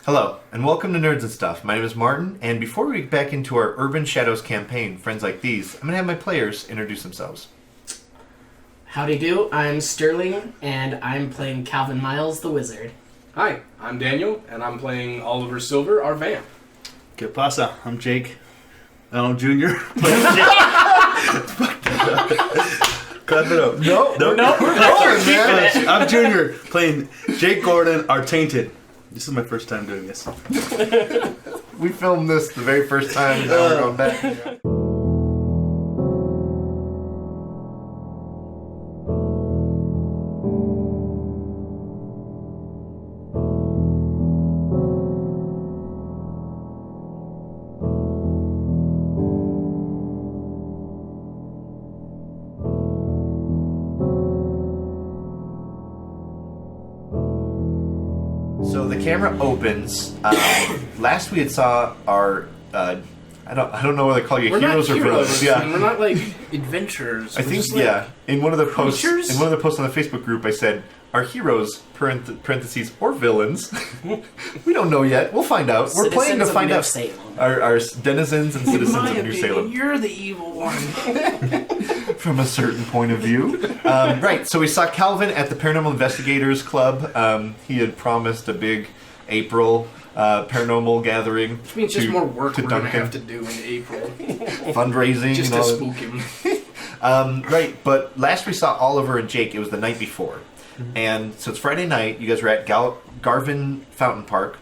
Hello, and welcome to Nerds and Stuff. My name is Martin, and before we get back into our Urban Shadows campaign, Friends Like These, I'm going to have my players introduce themselves. Howdy do, I'm Sterling, and I'm playing Calvin Miles the Wizard. Hi, I'm Daniel, and I'm playing Oliver Silver, our vamp. Que pasa? I'm Jake. Junior. Cut it up. No, we're keeping it. I'm Junior, playing Jake Gordon, our Tainted. This is my first time doing this. We filmed this the very first time, and now we're going back. So the camera opens. Last we had saw our I don't know whether to call you heroes or villains. Yeah, we're not like adventurers. I think In one of the posts on the Facebook group, I said our heroes parentheses or villains. We don't know yet. We'll find out. We're playing to find out. Our denizens and citizens of New Salem. You're the evil one. From a certain point of view. Right, so we saw Calvin at the Paranormal Investigators Club. He had promised a big April paranormal gathering. Which means just more work we're going to have to do in April. Fundraising. Just and to all spook him. Right, but last we saw Oliver and Jake, it was the night before. Mm-hmm. And so it's Friday night. You guys were at Garvin Fountain Park.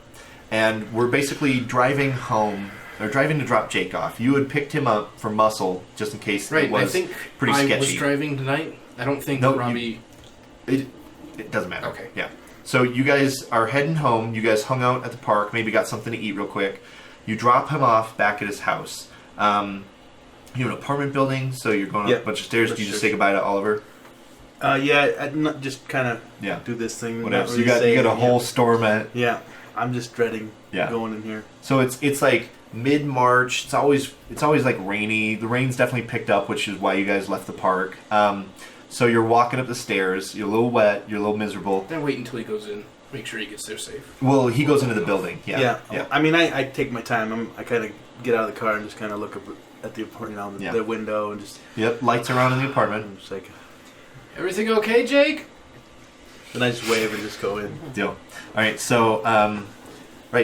And we're basically driving home. Or driving to drop Jake off. You had picked him up for muscle, just in case it was pretty sketchy. I was driving tonight. I don't think Robbie... It doesn't matter. Okay. Yeah. So you guys are heading home. You guys hung out at the park. Maybe got something to eat real quick. You drop him off back at his house. You're in an apartment building, so you're going up a bunch of stairs. Do you just say goodbye to Oliver? I'd just kind of do this thing. Whatever. So you got a whole storm at... Yeah. I'm just dreading going in here. So it's like... mid-March. It's always like rainy. The rain's definitely picked up, which is why you guys left the park. So you're walking up the stairs. You're a little wet. You're a little miserable. Then wait until he goes in. Make sure he gets there safe. Well, he goes into the building. Yeah. I mean, I take my time. I kind of get out of the car and just kind of look up at the the window and just... Yep, lights around in the apartment. I'm just like... Everything okay, Jake? Then I just wave and just go in. Deal. All right, so...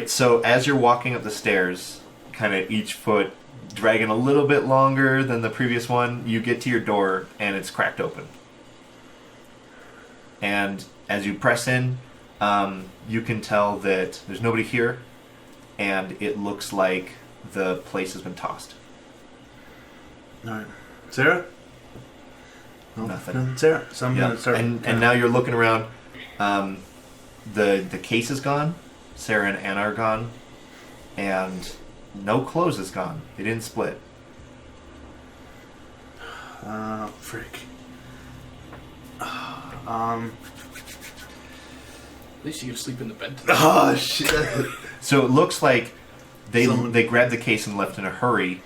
so as you're walking up the stairs... kind of each foot dragging a little bit longer than the previous one, you get to your door and it's cracked open. And as you press in, you can tell that there's nobody here, and it looks like the place has been tossed. Alright. Sarah? Nothing. Sarah? So I'm going to start... And now you're looking around. The case is gone. Sarah and Anna are gone. And... no clothes is gone. They didn't split. Frick. At least you can sleep in the bed tonight. Oh, shit. So it looks like they grabbed the case and left in a hurry,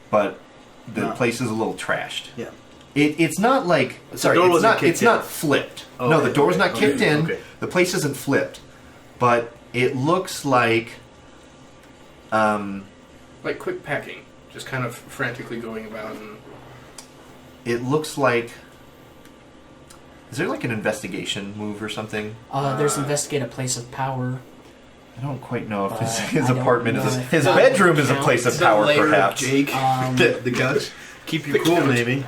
but the place is a little trashed. Yeah. It's not like... sorry, it's not flipped. Oh, no, the door's not kicked in. Okay. The place isn't flipped. But it looks like... like quick packing. Just kind of frantically going about and... It looks like... is there like an investigation move or something? There's investigate a place of power. I don't quite know if his apartment is... his bedroom is a place of power, perhaps. Jake. The couch. Keep your cool, maybe.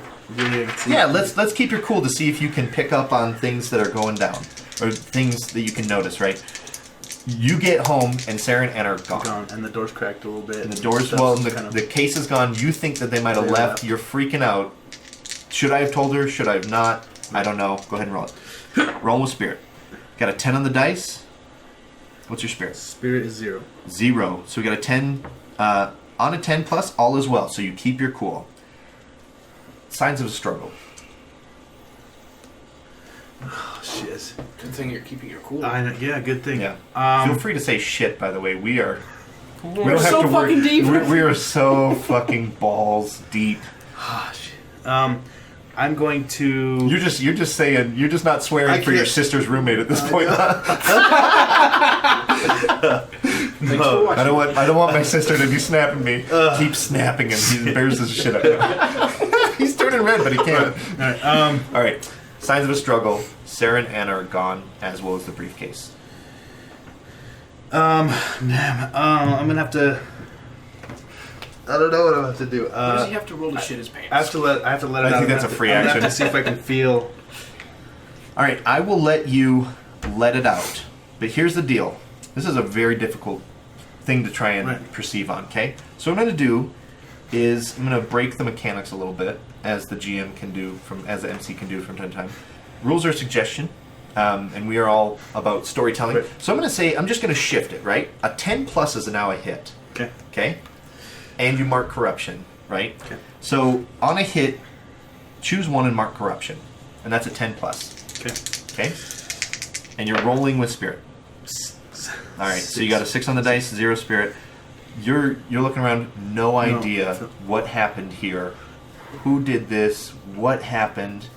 Yeah, let's keep your cool to see if you can pick up on things that are going down. Or things that you can notice, right? You get home, and Sarah and Anna are gone. And the door's cracked a little bit. And the door's... the case is gone. You think that they might have left. You're freaking out. Should I have told her? Should I have not? I don't know. Go ahead and roll it. Roll with spirit. Got a 10 on the dice. What's your spirit? Spirit is 0. 0. So we got a 10. On a 10 plus, all is well. So you keep your cool. Signs of a struggle. Oh, shit. Good thing you're keeping your cool. Yeah, good thing. Yeah. Feel free to say shit, by the way. We are... We're so fucking deep. We are so fucking balls deep. Oh, shit. I'm going to... You're just saying... You're just not swearing for your sister's roommate at this point. Thanks for watching. I don't want my sister to be snapping me. Keep snapping him. He bears his shit up. He's turning red, but he can't. All right. Signs of a struggle. Sarah and Anna are gone, as well as the briefcase. I'm gonna have to. I don't know what I'm gonna have to do. What does he have to roll to shit his pants? I have to let it out. I think that's a free action. I have to see if I can feel. All right, I will let you let it out. But here's the deal. This is a very difficult thing to try and perceive on, okay? So what I'm going to do is I'm going to break the mechanics a little bit, as the GM can do, as the MC can do from time to time. Rules are a suggestion, and we are all about storytelling. Right. So I'm going to say, I'm just going to shift it, right? A 10 plus is now a hit. Okay. Okay? And you mark corruption, right? Okay. So on a hit, choose one and mark corruption. And that's a 10 plus. Okay. Okay? And you're rolling with spirit. All right, so you got a 6 on the dice, 0 spirit. You're looking around, no idea what happened here. Who did this? What happened?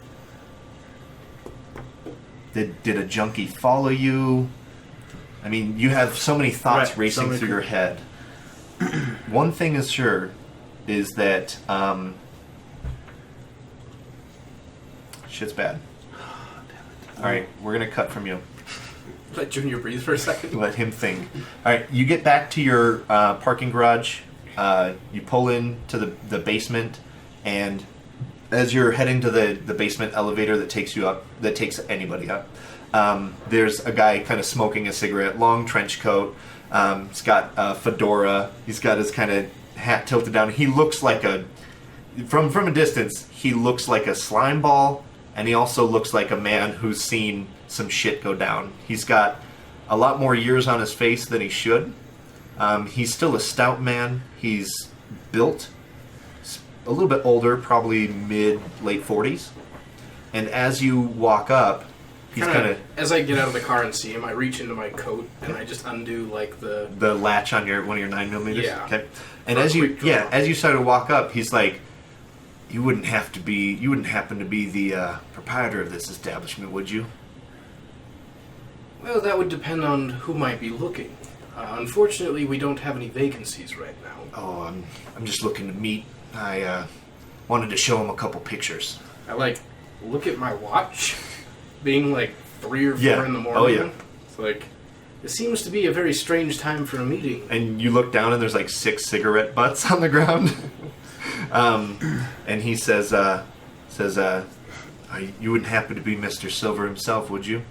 Did a junkie follow you? I mean, you have so many thoughts racing through your head. One thing is sure is that shit's bad. All right, we're going to cut from you. Let Junior breathe for a second. Let him think. All right, you get back to your parking garage. You pull into the basement, and as you're heading to the basement elevator that takes you up, that takes anybody up, there's a guy kind of smoking a cigarette, long trench coat. He's got a fedora. He's got his kind of hat tilted down. He looks like from a distance, he looks like a slime ball, and he also looks like a man who's seen some shit go down. He's got a lot more years on his face than he should. He's still a stout man. He's built, a little bit older, probably late 40s. And as you walk up, he's kind of... As I get out of the car and see him, I reach into my coat and I just undo like the latch on one of your 9mm. Yeah. Okay. And as you start to walk up, he's like, you wouldn't happen to be the proprietor of this establishment, would you? Well, that would depend on who might be looking. Unfortunately, we don't have any vacancies right now. Oh, I'm just looking to meet. I wanted to show him a couple pictures. I look at my watch, being 3 or 4 in the morning. Oh yeah. It's it seems to be a very strange time for a meeting. And you look down and there's 6 cigarette butts on the ground. And he says, you wouldn't happen to be Mr. Silver himself, would you?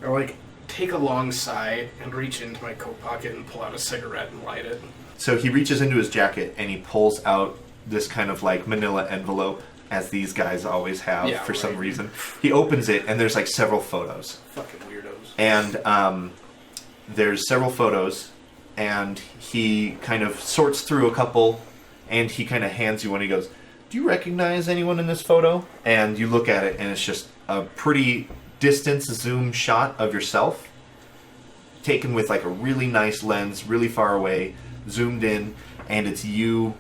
I take a long sigh and reach into my coat pocket and pull out a cigarette and light it. So he reaches into his jacket and he pulls out this kind of manila envelope, as these guys always have for some reason. He opens it and there's several photos. Fucking weirdos. And there's several photos, and he kind of sorts through a couple, and he kind of hands you one. He goes, "Do you recognize anyone in this photo?" And you look at it, and it's just a pretty distance zoom shot of yourself, taken with a really nice lens, really far away, zoomed in, and it's you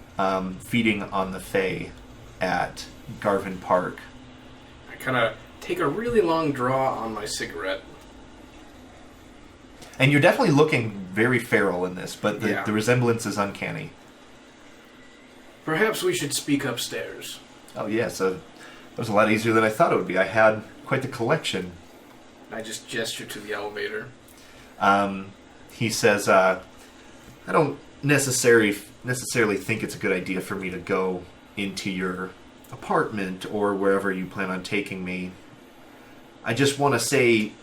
feeding on the Fae at Garvin Park. I kind of take a really long draw on my cigarette. And you're definitely looking very feral in this, but the resemblance is uncanny. Perhaps we should speak upstairs. Oh yeah, so that was a lot easier than I thought it would be. I had quite the collection. I just gesture to the elevator. He says, I don't necessarily think it's a good idea for me to go into your apartment or wherever you plan on taking me. I just want to say,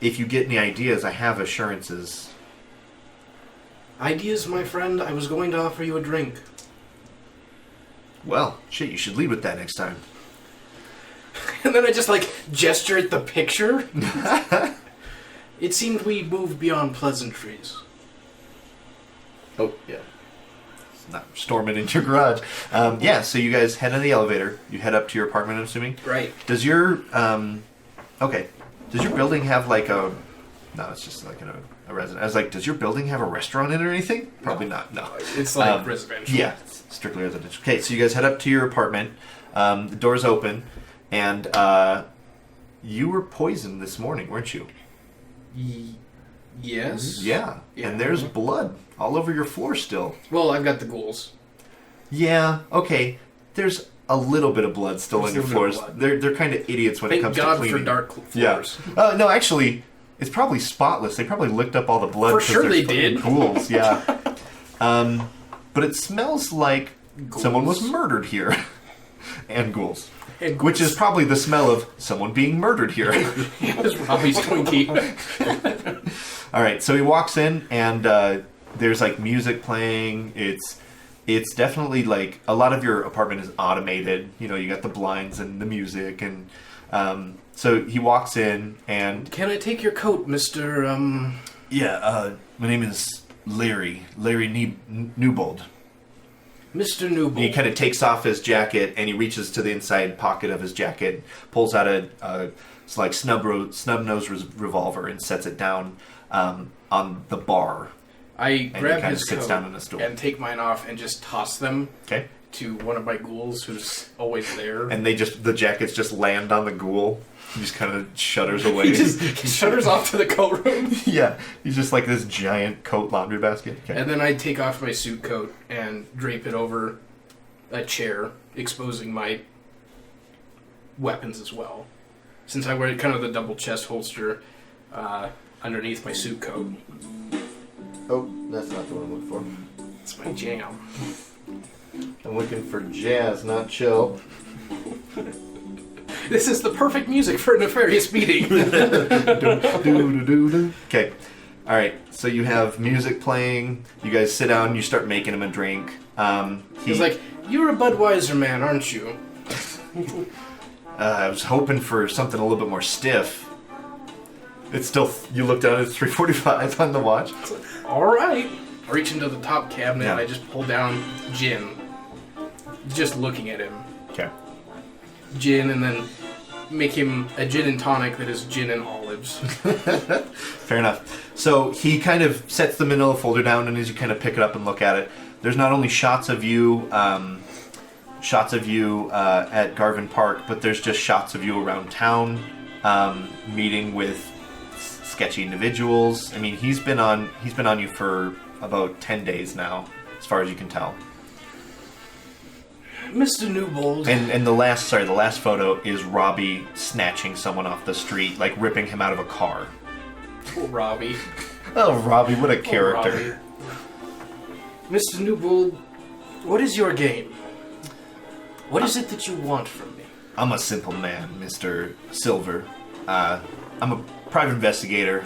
if you get any ideas, I have assurances. Ideas, my friend? I was going to offer you a drink. Well, shit, you should lead with that next time. And then I just gesture at the picture. It seemed we moved beyond pleasantries. Oh, yeah. It's not storming into your garage. So you guys head in the elevator. You head up to your apartment, I'm assuming? Right. Does your... Does your building have a... No, it's just a resident. I was does your building have a restaurant in it or anything? Probably not, no. It's residential. Yeah, it's strictly residential. Okay, so you guys head up to your apartment. The door's open, and you were poisoned this morning, weren't you? Yes. Yeah. And there's blood all over your floor still. Well, I've got the ghouls. Yeah, okay. There's a little bit of blood still on your floors. They're kind of idiots when it comes to cleaning. Thank God for dark floors. Yeah. No, actually, it's probably spotless. They probably licked up all the blood. For sure they did. Ghouls, yeah. But it smells like someone was murdered here. And ghouls. Which is probably the smell of someone being murdered here. It's Robbie's Twinkie. All right, so he walks in, and there's like music playing. It's definitely like a lot of your apartment is automated. You know, you got the blinds and the music, and so he walks in, and can I take your coat, Mr. Yeah, my name is Larry Newbold. Mr. Newbold. He kind of takes off his jacket, and he reaches to the inside pocket of his jacket, pulls out a like snub-nosed revolver, and sets it down on the bar. I grab his sits coat down on a stool. and take mine off and just toss them Okay. to one of my ghouls who's always there. And the jackets just land on the ghoul. He just kind of shudders away. He just shudders off to the coat room. Yeah, he's just like this giant coat laundry basket. Okay. And then I take off my suit coat and drape it over a chair, exposing my weapons as well. Since I wear kind of the double chest holster underneath my suit coat. Oh, that's not the one I'm looking for. It's my jam. I'm looking for jazz, not chill. This is the perfect music for a nefarious meeting. Okay. All right. So you have music playing. You guys sit down. You start making him a drink. He's like, "You're a Budweiser man, aren't you?" I was hoping for something a little bit more stiff. It's still. You look down. It's 3:45 on the watch. All right. I reach into the top cabinet and Yeah. I just pull down gin. Just looking at him. Okay. Gin, and then make him a gin and tonic that is gin and olives. Fair enough. So he kind of sets the manila folder down, and as you kind of pick it up and look at it, there's not only shots of you at Garvin Park, but there's just shots of you around town, meeting with sketchy individuals. I mean, he's been on you for about 10 days now, as far as you can tell. Mr. Newbold. And the last photo is Robbie snatching someone off the street, like ripping him out of a car. Poor Robbie. Oh, Robbie, what a Poor character. Robbie. Mr. Newbold, what is your game? What is it that you want from me? I'm a simple man, Mr. Silver. I'm a private investigator.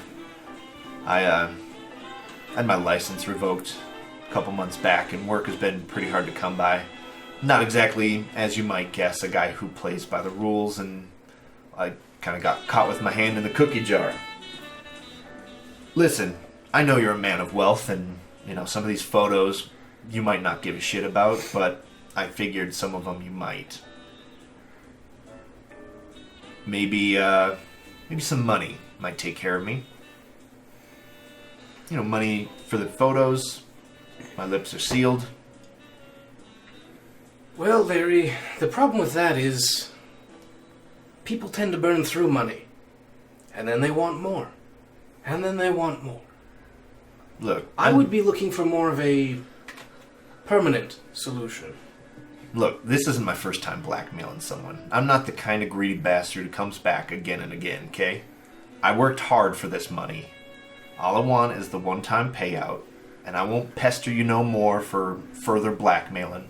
I had my license revoked a couple months back, and work has been pretty hard to come by. Not exactly, as you might guess, a guy who plays by the rules, and I kind of got caught with my hand in the cookie jar. Listen, I know you're a man of wealth, and, you know, some of these photos you might not give a shit about, but I figured some of them you might. Maybe some money might take care of me. You know, money for the photos. My lips are sealed. Well, Larry, the problem with that is people tend to burn through money. And then they want more. And then they want more. Look, I would be looking for more of a permanent solution. Look, this isn't my first time blackmailing someone. I'm not the kind of greedy bastard who comes back again and again, okay? I worked hard for this money. All I want is the one-time payout, and I won't pester you no more for further blackmailing.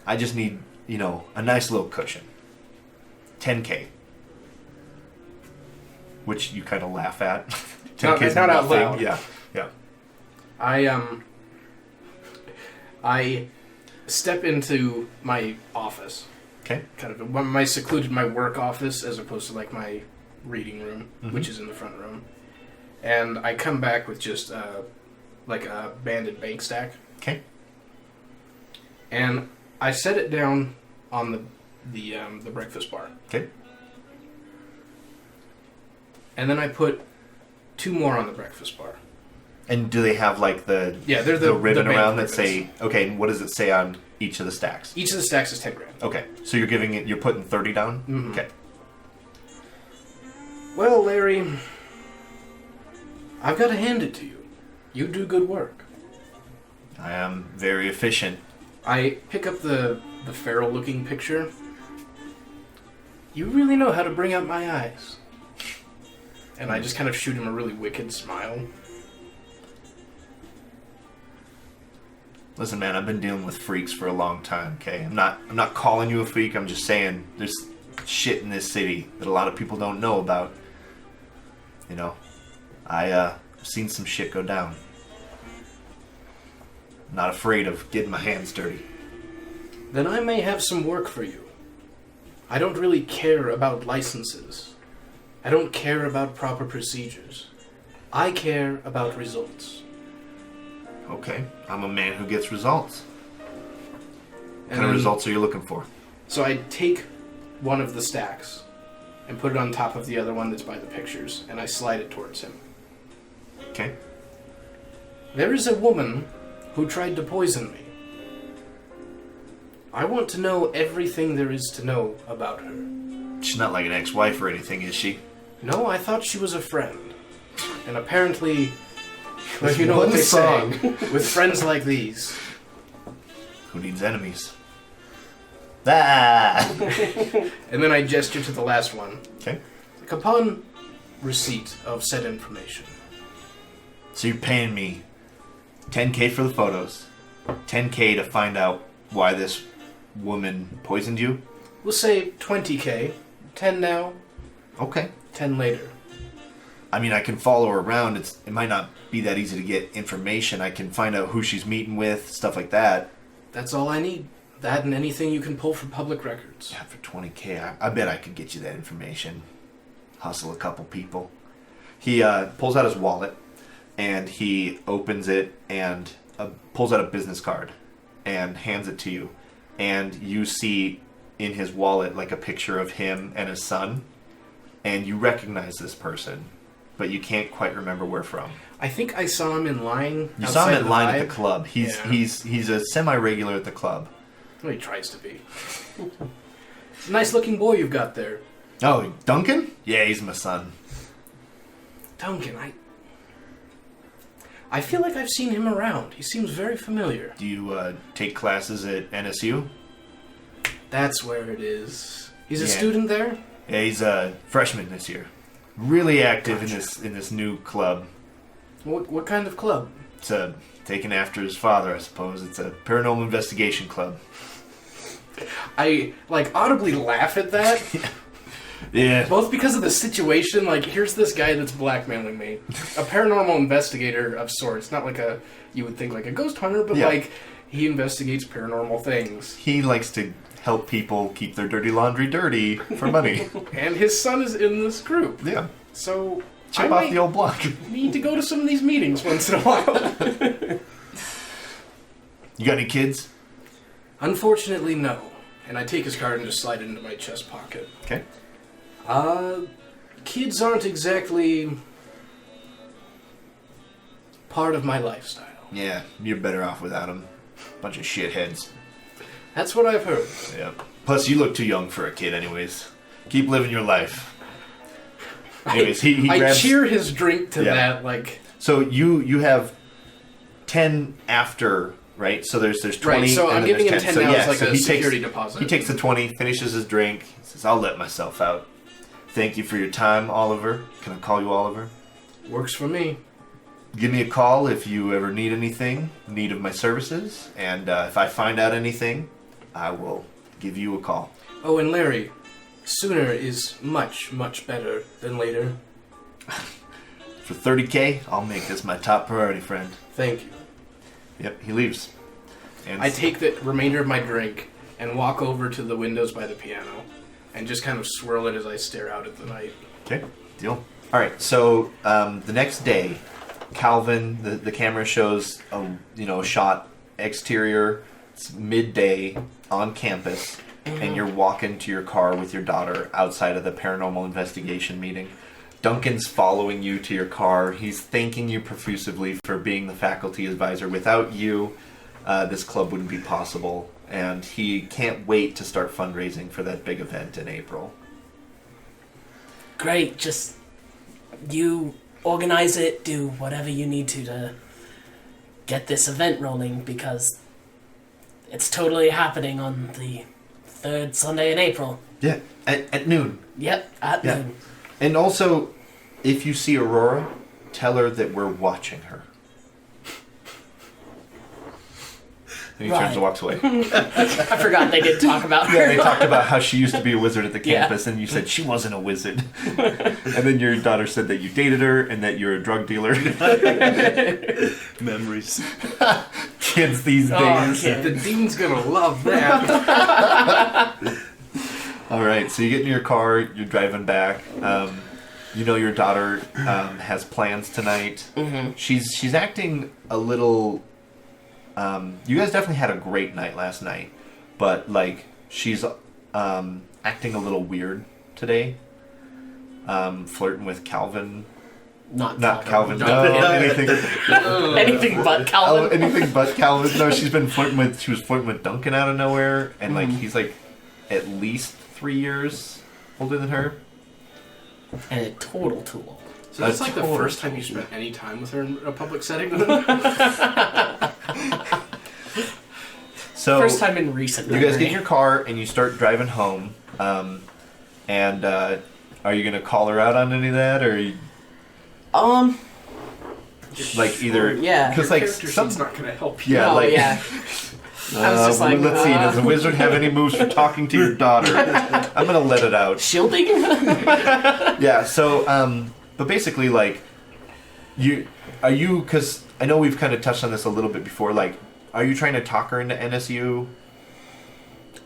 I just need, you know, a nice little cushion. $10K. Which you kind of laugh at. $10K Not out loud. Yeah, yeah. I step into my office. Okay. Kind of my work office, as opposed to like my reading room, which is in the front room. And I come back with just like a banded bank stack. Okay. And I set it down on the breakfast bar. Okay. And then I put 2 more on the breakfast bar. And do they have like they're the ribbon bank around that ribbons. say, okay, and what does it say on each of the stacks? Each of the stacks is 10 grand. Okay, so you're putting 30 down? Mhm. Okay. Well, Larry, I've got to hand it to you. You do good work. I am very efficient. I pick up the feral-looking picture. You really know how to bring out my eyes. And I just kind of shoot him a really wicked smile. Listen, man, I've been dealing with freaks for a long time, okay? I'm not calling you a freak, I'm just saying there's shit in this city that a lot of people don't know about. You know? I've seen some shit go down. I'm not afraid of getting my hands dirty. Then I may have some work for you. I don't really care about licenses. I don't care about proper procedures. I care about results. Okay, I'm a man who gets results. What kind of then- results are you looking for? So I take one of the stacks and put it on top of the other one that's by the pictures, and I slide it towards him. Okay. There is a woman who tried to poison me. I want to know everything there is to know about her. She's not like an ex-wife or anything, is she? No, I thought she was a friend. And apparently, well, With you know what one they song. say, with friends like these. Who needs enemies? Ah! And then I gesture to the last one. Okay. Like, upon receipt of said information. So you're paying me $10K for the photos, $10K to find out why this woman poisoned you? We'll say 20K. 10 now, Okay. 10 later. I mean, I can follow her around. It might not be that easy to get information. I can find out who she's meeting with, stuff like that. That's all I need. That and anything you can pull from public records. Yeah, for 20K, I bet I could get you that information. Hustle a couple people. He pulls out his wallet, and he opens it and pulls out a business card and hands it to you. And you see in his wallet like a picture of him and his son. And you recognize this person, but you can't quite remember where from. I think I saw him in line. You saw him outside in line at Vibe. the club. He's a semi-regular at the club. Well, he tries to be. Nice looking boy you've got there. Oh, Duncan? Yeah, he's my son. Duncan, I feel like I've seen him around. He seems very familiar. Do you take classes at NSU? That's where it is. He's a Yeah. student there? Yeah, he's a freshman this year. Really active Gotcha. in this new club. What kind of club? It's taken after his father, I suppose. It's a paranormal investigation club. I, audibly laugh at that. Yeah. Both because of the situation, here's this guy that's blackmailing me. A paranormal investigator of sorts. Not you would think a ghost hunter, but Yeah. he investigates paranormal things. He likes to help people keep their dirty laundry dirty for money. And his son is in this group. Yeah. So, Chip I off might the old block. need to go to some of these meetings once in a while. You got any kids? Unfortunately, no. And I take his card and just slide it into my chest pocket. Okay. Kids aren't exactly part of my lifestyle. Yeah, you're better off without them. Bunch of shitheads. That's what I've heard. Yep. Plus, you look too young for a kid anyways. Keep living your life. Anyways, he I grabs... cheer his drink to Yeah. that, So you have 10 after, right? So there's 20. Right, so and I'm then giving him there's 10 So, now yeah, as so a he security deposit. He takes the 20, finishes his drink, says, "I'll let myself out. Thank you for your time, Oliver. Can I call you Oliver? Works for me. Give me a call if you ever need anything, need of my services, and if I find out anything, I will give you a call." Oh, and Larry, sooner is much, much better than later. For 30K, I'll make this my top priority, friend. Thank you. Yep, he leaves. And I take the remainder of my drink and walk over to the windows by the piano and just kind of swirl it as I stare out at the night. Okay, deal. All right, so the next day, Calvin, the camera shows a shot exterior. It's midday on campus, and you're walking to your car with your daughter outside of the paranormal investigation meeting. Duncan's following you to your car. He's thanking you profusely for being the faculty advisor. Without you, this club wouldn't be possible, and he can't wait to start fundraising for that big event in April. Great, just you organize it, do whatever you need to get this event rolling, because it's totally happening on the 3rd Sunday in April. Yeah, at noon. Yep, at noon. And also, if you see Aurora, tell her that we're watching her. And he turns and walks away. I forgot they did talk about her. Yeah, they talked about how she used to be a wizard at the Yeah. campus, and you said she wasn't a wizard. And then your daughter said that you dated her and that you're a drug dealer. Memories. Kids these days. Kid. The dean's gonna love that. All right, so you get in your car, you're driving back. You know your daughter has plans tonight. Mm-hmm. She's acting a little. You guys definitely had a great night last night, but like she's acting a little weird today. Flirting with Calvin. Not Calvin. Not No, him. anything. Anything but Calvin. Oh, anything but Calvin. No, she was flirting with Duncan out of nowhere, and like he's like at least 3 years older than her. And a total tool. So that's A like the total first time you spent any time with her in a public setting. So First time in recent you guys memory. get in your car and you start driving home. And are you gonna call her out on any of that, or are you, like either? yeah. Because Your like character some. sheet's not gonna help you. Yeah, Oh, like. yeah. I was just like, let's see. Does the wizard have any moves for talking to your daughter? I'm gonna let it out. Shielding? Yeah. So, but basically, like, are you? Because I know we've kind of touched on this a little bit before. Like, are you trying to talk her into NSU? It's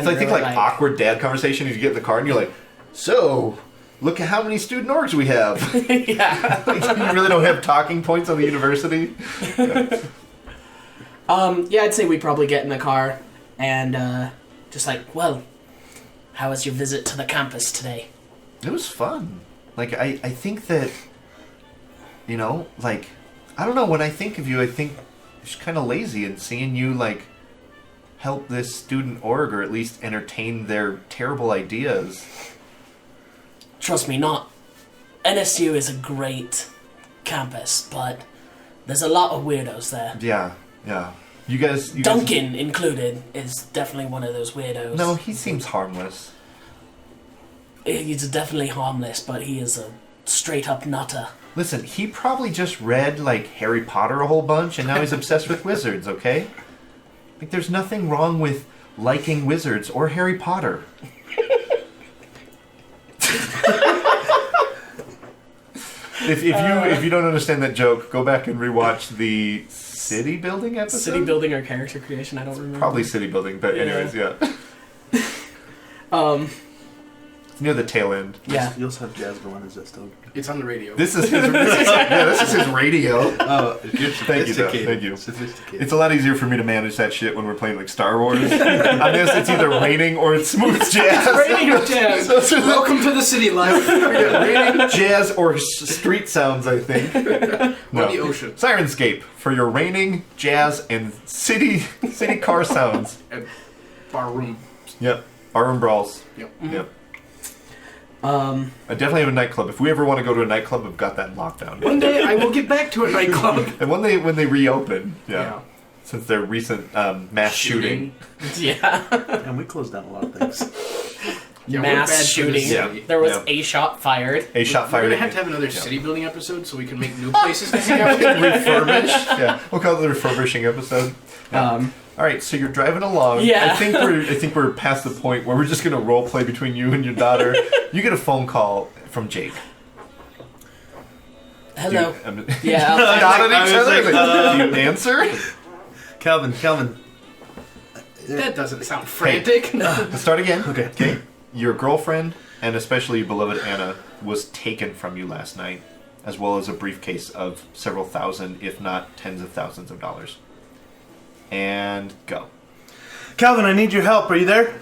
I think like awkward dad conversation. You get in the car and you're like, so. Look at how many student orgs we have. Yeah. Like, you really don't have talking points on the university. Yeah, I'd say we probably get in the car and just like, well, how was your visit to the campus today? It was fun. Like, I think that, you know, like, I don't know, when I think of you, I think it's kind of lazy, and seeing you, like, help this student org, or at least entertain their terrible ideas. Trust me, not. NSU is a great campus, but there's a lot of weirdos there. Yeah. You guys... Duncan included is definitely one of those weirdos. No, he seems harmless. He's definitely harmless, but he is a straight-up nutter. Listen, he probably just read, like, Harry Potter a whole bunch, and now he's obsessed with wizards, okay? Like, there's nothing wrong with liking wizards or Harry Potter. If you don't understand that joke, go back and rewatch the city building episode. City building or character creation, I don't remember. Probably city building, but anyways, yeah. It's near the tail end. Yeah. You also have jazz going. Is that still? It's on the radio. This is his radio. Oh, you're Thank you, though. sophisticated. Thank you. Sophisticated. It's a lot easier for me to manage that shit when we're playing like Star Wars. On this, it's either raining or it's smooth jazz. Raining or jazz. Those are the- Welcome to the city life. Raining, jazz, or street sounds, I think. Or the ocean. Syrinscape for your raining, jazz, and city car sounds. And bar room. Yep. Barroom brawls. Yep. Yep. I definitely have a nightclub. If we ever want to go to a nightclub, I've got that in lockdown. One day I will get back to a nightclub. And when they reopen, yeah. Since their recent mass shooting. Yeah. And we closed down a lot of things. Yeah, we're Mass bad for the shooting. city. There was Yeah. a shot fired. A shot We're fired. gonna have to have another city building episode so we can make new places to hang out. refurbish. Yeah, we'll call it the refurbishing episode. Yeah. All right, so you're driving along. Yeah. I think we're past the point where we're just gonna role play between you and your daughter. You get a phone call from Jake. Hello. Do you, Yeah. I'll- nod at each I was other. like, Do you answer? Calvin. That doesn't sound frantic. Let's start again. Okay. Your girlfriend, and especially your beloved Anna, was taken from you last night, as well as a briefcase of several thousand, if not tens of thousands of dollars. And go. Calvin, I need your help. Are you there?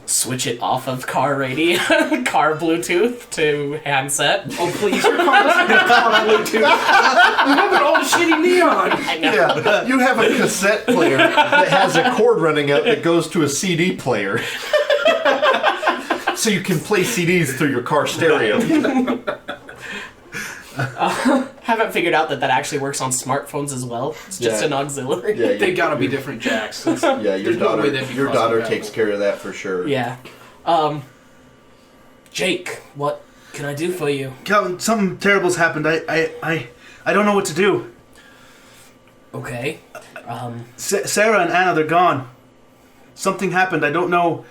Switch it off of car radio, car Bluetooth to handset. Oh please, your car doesn't have car Bluetooth. You have an old shitty neon. I know. Yeah, you have a cassette player that has a cord running out that goes to a CD player. So you can play CDs through your car stereo. Haven't figured out that actually works on smartphones as well. It's just an auxiliary. Yeah, They gotta be different jacks. your There's no way they'd be your daughter cross-compatible. takes care of that for sure. Yeah. Jake, what can I do for you? Calvin, something terrible's happened. I don't know what to do. Okay. Sarah and Anna, they're gone. Something happened. I don't know.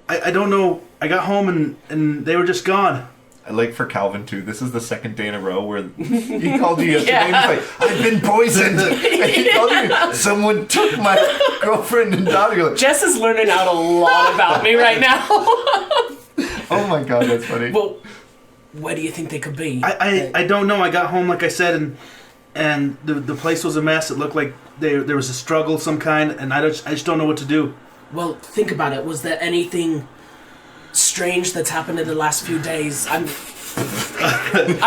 I don't know. I got home and they were just gone. I like for Calvin too. This is the second day in a row where he called you yesterday Yeah. and he's like, "I've been poisoned." And he called you, "Someone took my girlfriend and daughter." You're like, Jess is learning out a lot about me right now. oh my god, that's funny. Well, where do you think they could be? I don't know. I got home like I said, and the place was a mess. It looked like there was a struggle of some kind, and I just don't know what to do. Well, think about it. Was there anything strange that's happened in the last few days? I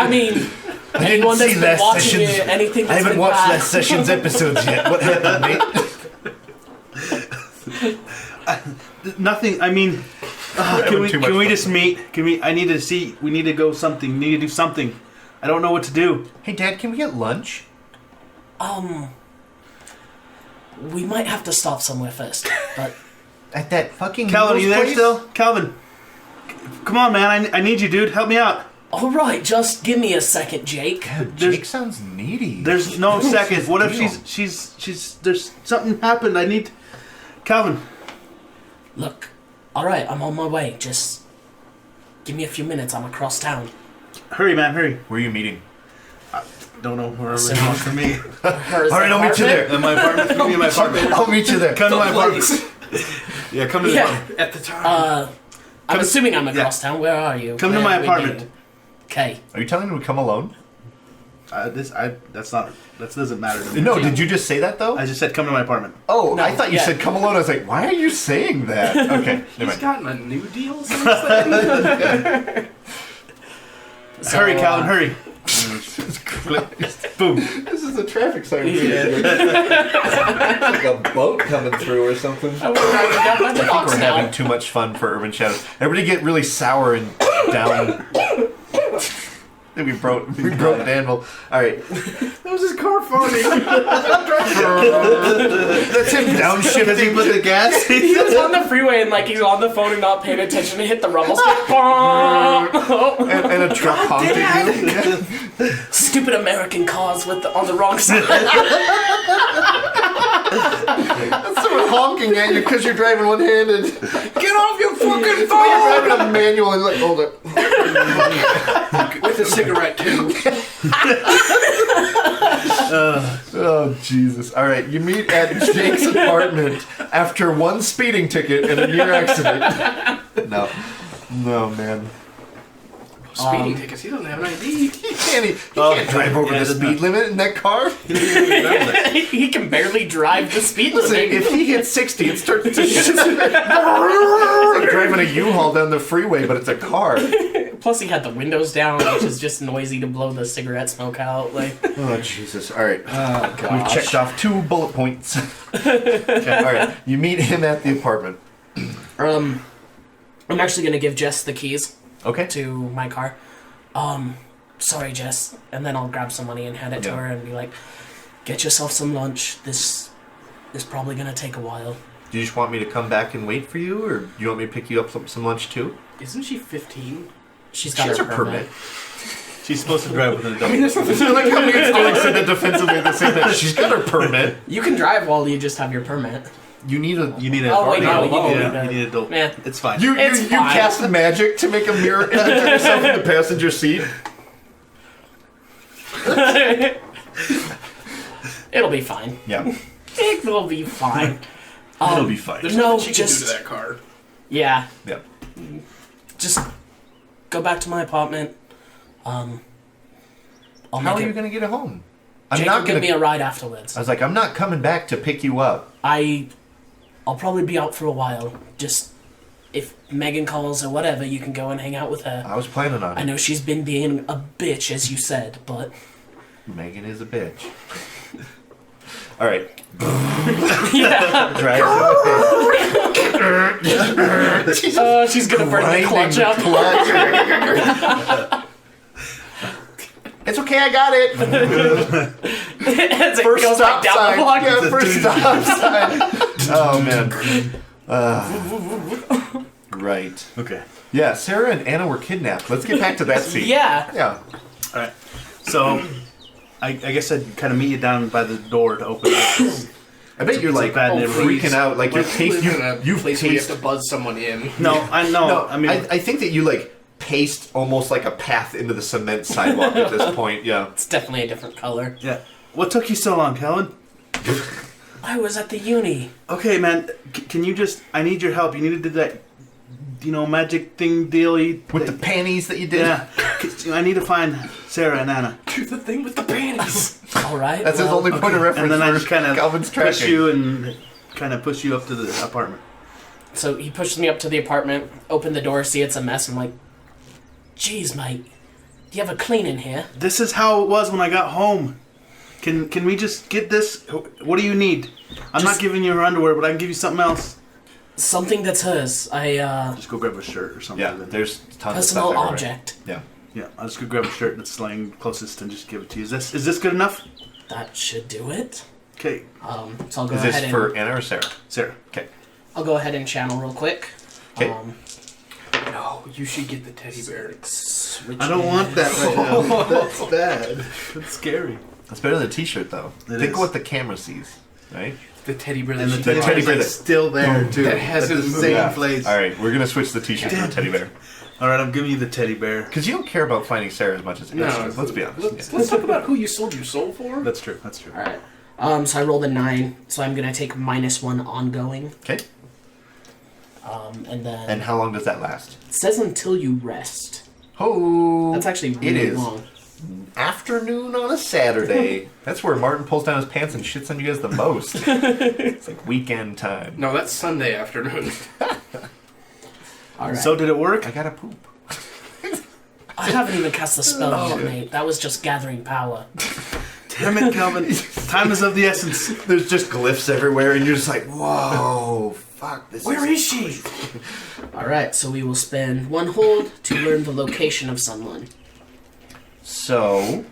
mean, I anyone didn't that's see been Last watching Sessions. it, anything I that's haven't been watched bad. Last Sessions episodes yet. What happened, mate? Nothing. I mean, having too much can we fun. just meet? Can we? I need to see. We need to go something. We need to do something. I don't know what to do. Hey, Dad, can we get lunch? We might have to stop somewhere first, but At that fucking Calvin, are you noodles there place? still? Calvin, come on, man. I need you, dude. Help me out. all right, just give me a second, Jake. God, There's- Jake sounds needy. There's no second. What if deal? she's there's something happened. I need Calvin. Look, all right, I'm on my way. Just give me a few minutes. I'm across town. Hurry, man. Hurry. Where are you meeting? Don't know wherever So- it wants for me. All All right, I'll meet you there. In my apartment. Meet me in my apartment. I'll meet you there. Come to my Place. apartment. Yeah, come to the Yeah. apartment. At the time. I'm assuming I'm across town. Where are you? Come to Where my are we apartment. meeting? Okay. Are you telling him to come alone? That's not. That doesn't matter to me. No, did you just say that though? I just said come to my apartment. Oh, No, I thought you yeah. said come alone. I was like, why are you saying that? Okay, never He's mind. gotten a new deal since then. So, Hurry, Calvin. Hurry. Boom. This is a traffic siren. Yeah. like a boat coming through or something. Oh, we're driving down by the I think docks we're now. having too much fun for Urban Shadows. Everybody get really sour and down. we broke Danville. All right, That was his car farting. that's him downshifting. Put the gas. He was on the freeway and like he's on the phone and not paying attention to hit the rumble strip. and a truck honking you. Stupid American cars with on the wrong side. That's someone honking at you because you're driving one-handed. Get off your fucking You're phone! driving a manual and like, hold it. With a cigarette too. Oh, Jesus. All right, you meet at Jake's apartment after one speeding ticket and a near accident. No, man. Speeding tickets. He doesn't have an ID. He can't drive over yeah, the it does speed limit in that car. He can barely drive the speed Listen, limit. if he hits 60, it starts to it's like driving a U-Haul down the freeway, but it's a car. Plus, he had the windows down, which is just noisy to blow the cigarette smoke out. Like, Oh, Jesus. All right. oh We've gosh. checked off 2 bullet points. Okay, all right. You meet him at the apartment. I'm actually gonna give Jess the keys Okay. to my car. Sorry, Jess. And then I'll grab some money and hand it to Yeah. her and be like, get yourself some lunch. This is probably gonna take a while. Do you just want me to come back and wait for you, or do you want me to pick you up some lunch too? Isn't she 15? She's She got has her a permit. She's supposed to drive with an adult. I like how me and Sterling said that defensively at the same time. She's got her permit. You can drive while you just have your permit. You need a. You need an Oh, wait, adult. no, you Yeah, need a- you need an adult. Man. It's fine. You It's fine. cast magic to make a mirror image of yourself in the passenger seat. It'll be fine. Yeah. It will be fine. It'll be fine. There's No, nothing she can do just- to that car. Yeah. Yeah. Just go back to my apartment. I'll How make are it. you gonna get it home? I'm Jake not will gonna. give me a ride afterwards. I was like, I'm not coming back to pick you up. I'll probably be out for a while. Just if Megan calls or whatever, you can go and hang out with her. I was planning on I it. know she's been being a bitch, as you said, but Megan is a bitch. All right. yeah. Drives away. She's gonna burn the clutch out. It's okay, I got it. As it First goes stop like down sign. the block. Yeah, first stop sign. Oh man. Right. Okay. Yeah, Sarah and Anna were kidnapped. Let's get back to that scene. Yeah. Yeah. All right. So, I guess I'd kind of meet you down by the door to open it. I bet you're like bad neighborhood. freaking out. Like you're Like, you live in a you've place where you have paced. to buzz someone in. No, I know. No, I mean, I think that you like paced almost like a path into the cement sidewalk at this point. Yeah. It's definitely a different color. yeah. What took you so long, Helen? I was at the uni. Okay, man. Can you just? I need your help. You need to do that, magic thing dealy With the panties that you did. Yeah. I need to find Sarah and Anna, Do the thing with the panties. All right. That's his only point of reference. and then I for just kind of Calvin's push tracking. you and kind of push you up to the apartment. So he pushes me up to the apartment, open the door, see it's a mess. I'm like, "Geez, mate, do you have a clean in here?" This is how it was when I got home. Can we just get this? What do you need? I'm not Just- giving you her underwear, but I can give you something else. Something that's hers. Just go grab a shirt or something. Yeah, there's tons of stuff Personal everywhere. object. Yeah. Yeah, I'll just go grab a shirt that's laying closest and just give it to you. Is this good enough? That should do it. Okay, So I'll go Is ahead this for Anna or Sarah? Sarah. Okay. I'll go ahead and channel real quick. 'Kay. No, you should get the teddy bear. Switch I don't in. want that right now. That's bad. That's scary. That's better than a t-shirt, though. It Think is. what the camera sees, right? The teddy bear that And she the teddy teddy bear bear's that- still there too. that At hasn't the moved. same Yeah. place. All right, we're gonna switch the t-shirt for the teddy bear All right, I'm giving you the teddy bear. because you don't care about finding Sarah as much as No, Esther. Let's be honest. Let's talk about who you sold your soul for. That's true. That's true. All right. So I rolled a 9, so I'm gonna take -1 ongoing. Okay. And then And how long does that last? it says until you rest. Oh, That's actually it really is long. afternoon on a Saturday. That's where Martin pulls down his pants and shits on you guys the most. It's like weekend time. No, that's Sunday afternoon. All right. So did it work? I gotta poop. I haven't even cast the spell yet, mate. That was just gathering power. Damn it, Calvin. Time is of the essence. There's just glyphs everywhere, and you're just like, whoa, fuck this. Where is she? All right. So we will spend 1 hold to learn the location of someone. So,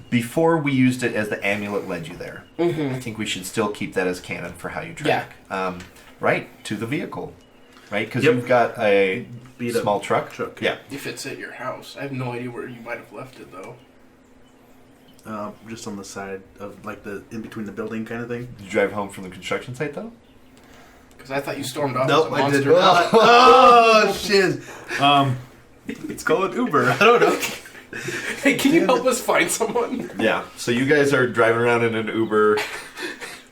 before we used it as the amulet led you there, I think we should still keep that as canon for how you track. Right, to the vehicle. Right? Because Yep. you've got a Beat up small truck. truck. Yeah. If it's at your house, I have no idea where you might have left it though. Just on the side of like the in between the building kind of thing. Did you drive home from the construction site, though? Because I thought you stormed off Nope, as a I monster. did not. Oh shit. It's called Uber. I don't know. Hey, can you help us find someone? Yeah. So you guys are driving around in an Uber.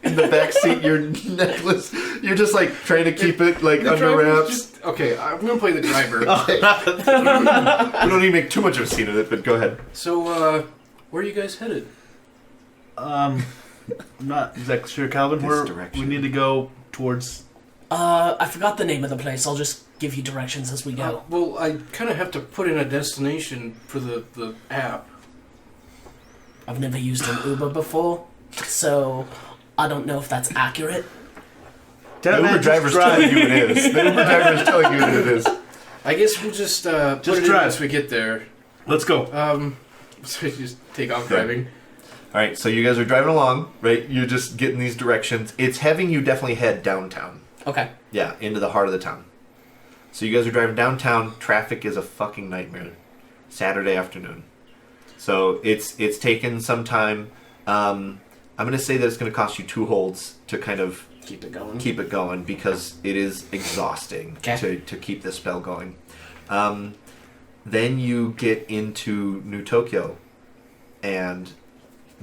In the back seat, your necklace. You're just like trying to keep it like The under driver's wraps. just- okay, I'm gonna play the driver. We don't need to make too much of a scene of it, but go ahead. So, where are you guys headed? I'm not exactly sure, Calvin. This Where direction. we need to go towards. I forgot the name of the place. I'll just give you directions as we go. Well, I kind of have to put in a destination for the app. I've never used an Uber before, so I don't know if that's accurate. The Damn Uber man, driver's just drive. telling you it is. The Uber driver is telling you that it is. I guess we'll just put it in drive. once we get there. Let's go. So you just take off driving. All right, so you guys are driving along, right? You're just getting these directions. It's having you definitely head downtown. Okay. Yeah, into the heart of the town. So you guys are driving downtown. Traffic is a fucking nightmare. Saturday afternoon. So it's taken some time. I'm going to say that it's going to cost you 2 holds to kind of Keep it going. keep it going because it is exhausting Okay. to keep this spell going. Then you get into New Tokyo, and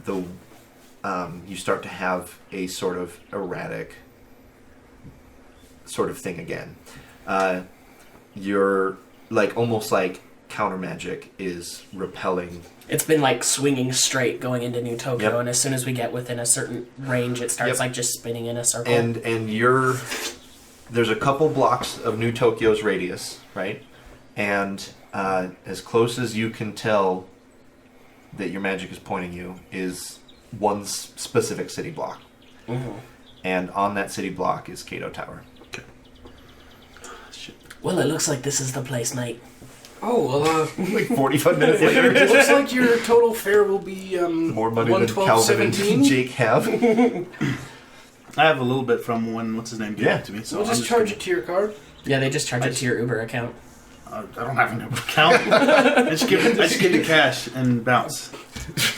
you start to have a sort of erratic sort of thing again. You're like almost like counter magic is repelling. It's been like swinging straight going into New Tokyo, Yep. and as soon as we get within a certain range, it starts Yep. like just spinning in a circle. And there's a couple blocks of New Tokyo's radius, right? And as close as you can tell that your magic is pointing you is one specific city block. Mhm. And on that city block is Kato Tower. Well, it looks like this is the place, mate. Oh, well, Like 45 minutes later. it looks like your total fare will be More money than 112.17. Calvin and Jake have. I have a little bit from when what's his name gave it to me. So We'll I'm just charge it to your card. Yeah, they just charge it to your Uber account. I don't have an account. I just give the cash and bounce.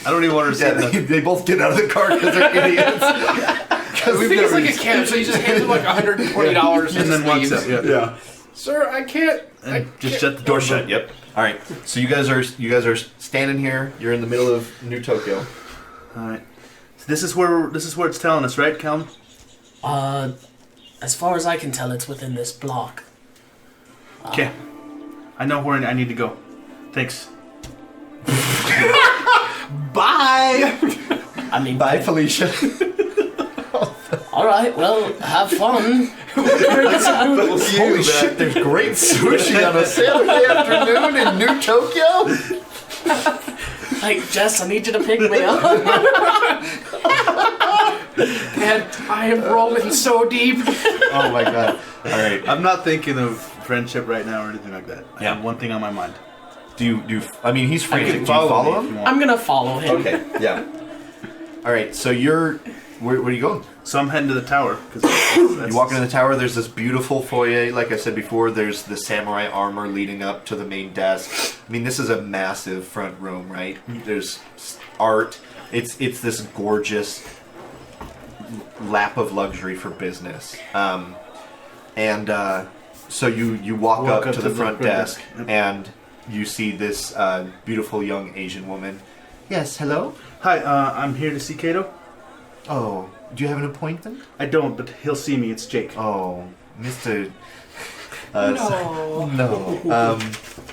I don't even want to Yeah, say that. they both get out of the car because they're idiots. I think it's like a cab, so you just hand him like $120 And then walks up. Yeah. Sir, I can't. And just shut the Door door shut. Yep. All right. So you guys are standing here. You're in the middle of New Tokyo. All right. So this is where it's telling us, right, Calvin? As far as I can tell, it's within this block. Okay. I know where I need to go. Thanks. Bye! I mean, Bye, Felicia. all right, well, have fun. Holy shit! There's great sushi on a Saturday afternoon in New Tokyo. Like, Jess, I need you to pick me up. Man, I am rolling so deep. Oh my god! All right. I'm not thinking of friendship right now or anything like that. I Yeah. have one thing on my mind. Do you? I mean, he's frantic. Do you Follow follow me if you him? want. I'm gonna follow him. Okay. Yeah. All right. So you're. Where are you going? So I'm heading to the tower. You walk into the tower, there's this beautiful foyer. Like I said before, there's the samurai armor leading up to the main desk. I mean, this is a massive front room, right? There's art. It's this gorgeous lap of luxury for business. So you walk up to the front desk, Yep. and you see this beautiful young Asian woman. Yes, hello? Hi, I'm here to see Kato. Oh, do you have an appointment? I don't, but he'll see me. It's Jake. Oh, Mr. No. No. All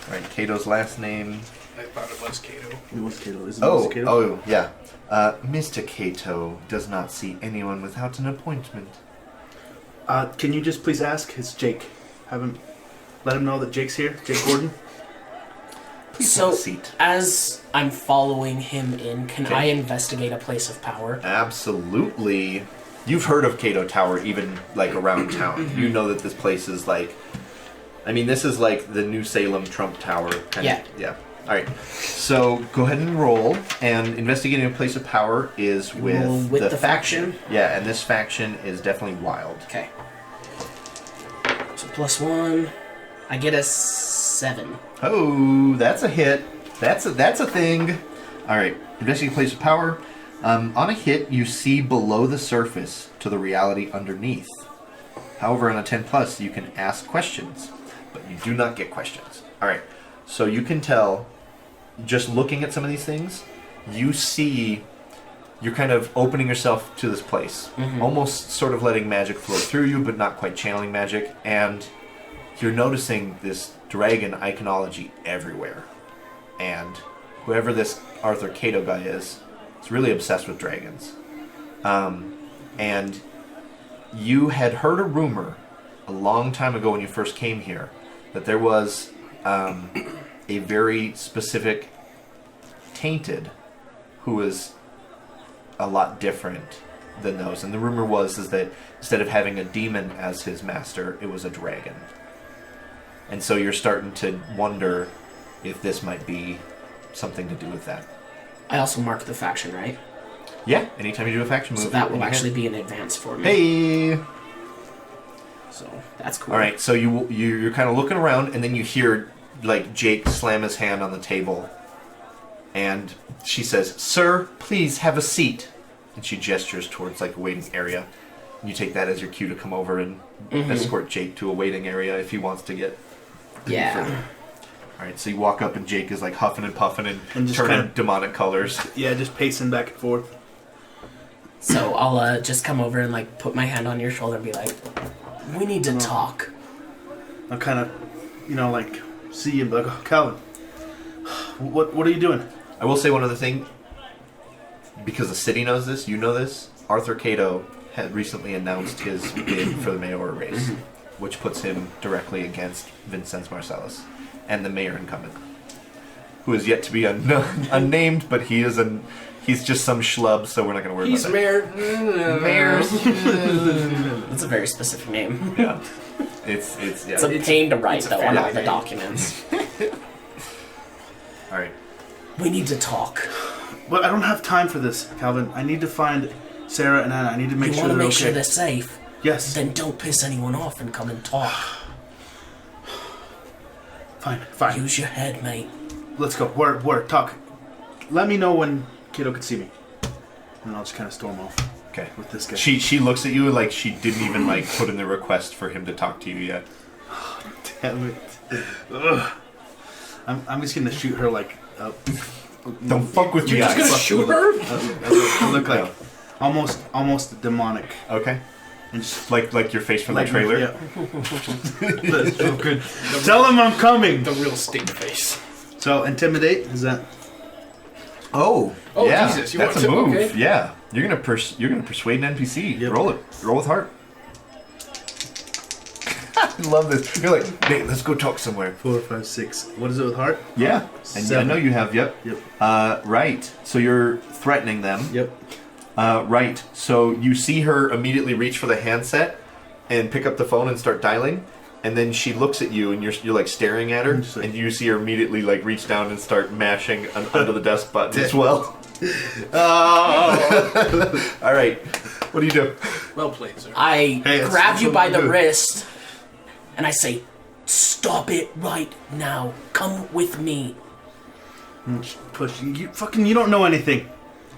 right, Kato's last name. I thought it was Kato. It was Kato. Is it Oh, Kato? oh, yeah. Mr. Kato does not see anyone without an appointment. Can you just please ask? It's Jake. Let him know that Jake's here. Jake Gordon. Please So, have a seat. as I'm following him in, can Okay. I investigate a place of power? Absolutely. You've heard of Kato Tower, even like around town. You know that this place is like. I mean, this is like the New Salem Trump Tower. Yeah. Yeah. All right. So go ahead and roll. And investigating a place of power is Roll with, with the faction? Yeah, and this faction is definitely wild. Okay. So +1. I get a 7. Oh, that's a hit. That's a thing. All right. Investigate place of power. On a hit, you see below the surface to the reality underneath. However, on a 10 plus, you can ask questions, but you do not get questions. All right. So you can tell, just looking at some of these things, you see you're kind of opening yourself to this place, almost sort of letting magic flow through you, but not quite channeling magic, and you're noticing this dragon iconology everywhere. And whoever this Arthur Cato guy is really obsessed with dragons. And you had heard a rumor a long time ago when you first came here that there was a very specific tainted who was a lot different than those. And the rumor is that instead of having a demon as his master, it was a dragon. And so you're starting to wonder if this might be something to do with that. I also mark the faction, right? Yeah, anytime you do a faction move. So that in will your actually hand. be an advance for me. Hey! So that's cool. All right, so you're kind of looking around, and then you hear like Jake slam his hand on the table, and she says, "Sir, please have a seat." And she gestures towards like a waiting area. And you take that as your cue to come over and escort Jake to a waiting area if he wants to get. Yeah. All right, so you walk up, and Jake is like huffing and puffing and just turning kinda- demonic colors. Yeah, just pacing back and forth. So I'll just come over and like put my hand on your shoulder and be like, "We need to talk." I'll kind of, like, see you and be like, oh, Calvin, what are you doing? I will say one other thing, because the city knows this, you know this. Arthur Cato had recently announced his bid for the mayoral race, which puts him directly against Vincenz Marcellus and the mayor incumbent. who is yet to be unnamed, but he's just some schlub, so we're not going to worry He's about that. Mayor. That's a very specific name. Yeah. It's It's a pain to write, it's a though, on family all the name. documents. all right. We need to talk. But I don't have time for this, Calvin. I need to find Sarah and Anna. I need to make You sure want to they're make okay. sure they're safe? Yes. Then don't piss anyone off and come and talk. Fine. Use your head, mate. Let's go. Word. Talk. Let me know when Kato can see me. And I'll just kind of storm off Okay. with this guy. She looks at you like she didn't even like put in the request for him to talk to you yet. Damn it. Ugh. I'm just gonna shoot her like. Don't fuck with me. You're just gonna shoot her? I look like almost demonic. Okay. And just Like your face from the trailer. Yeah. That's so good. Tell him I'm coming. The real stink face. So intimidate is that? Oh. Oh, yeah. Jesus, you That's want a to- move. okay. Yeah. You're gonna persuade an NPC. Yep. Roll it. Roll with heart. I love this. You're like, Nate, let's go talk somewhere. 4, 5, 6. What is it with heart? Yeah. And I 7. know you have. Yep. Yep. Right. So you're threatening them. Yep. Right. So you see her immediately reach for the handset and pick up the phone and start dialing, and then she looks at you and you're like staring at her, I'm just like- and you see her immediately like reach down and start mashing an under the desk button as well. Oh. All right. What do you do? Well played, sir. I Hey, grab it's you by the good. wrist, and I say, "Stop it right now. Come with me." Push. You don't know anything.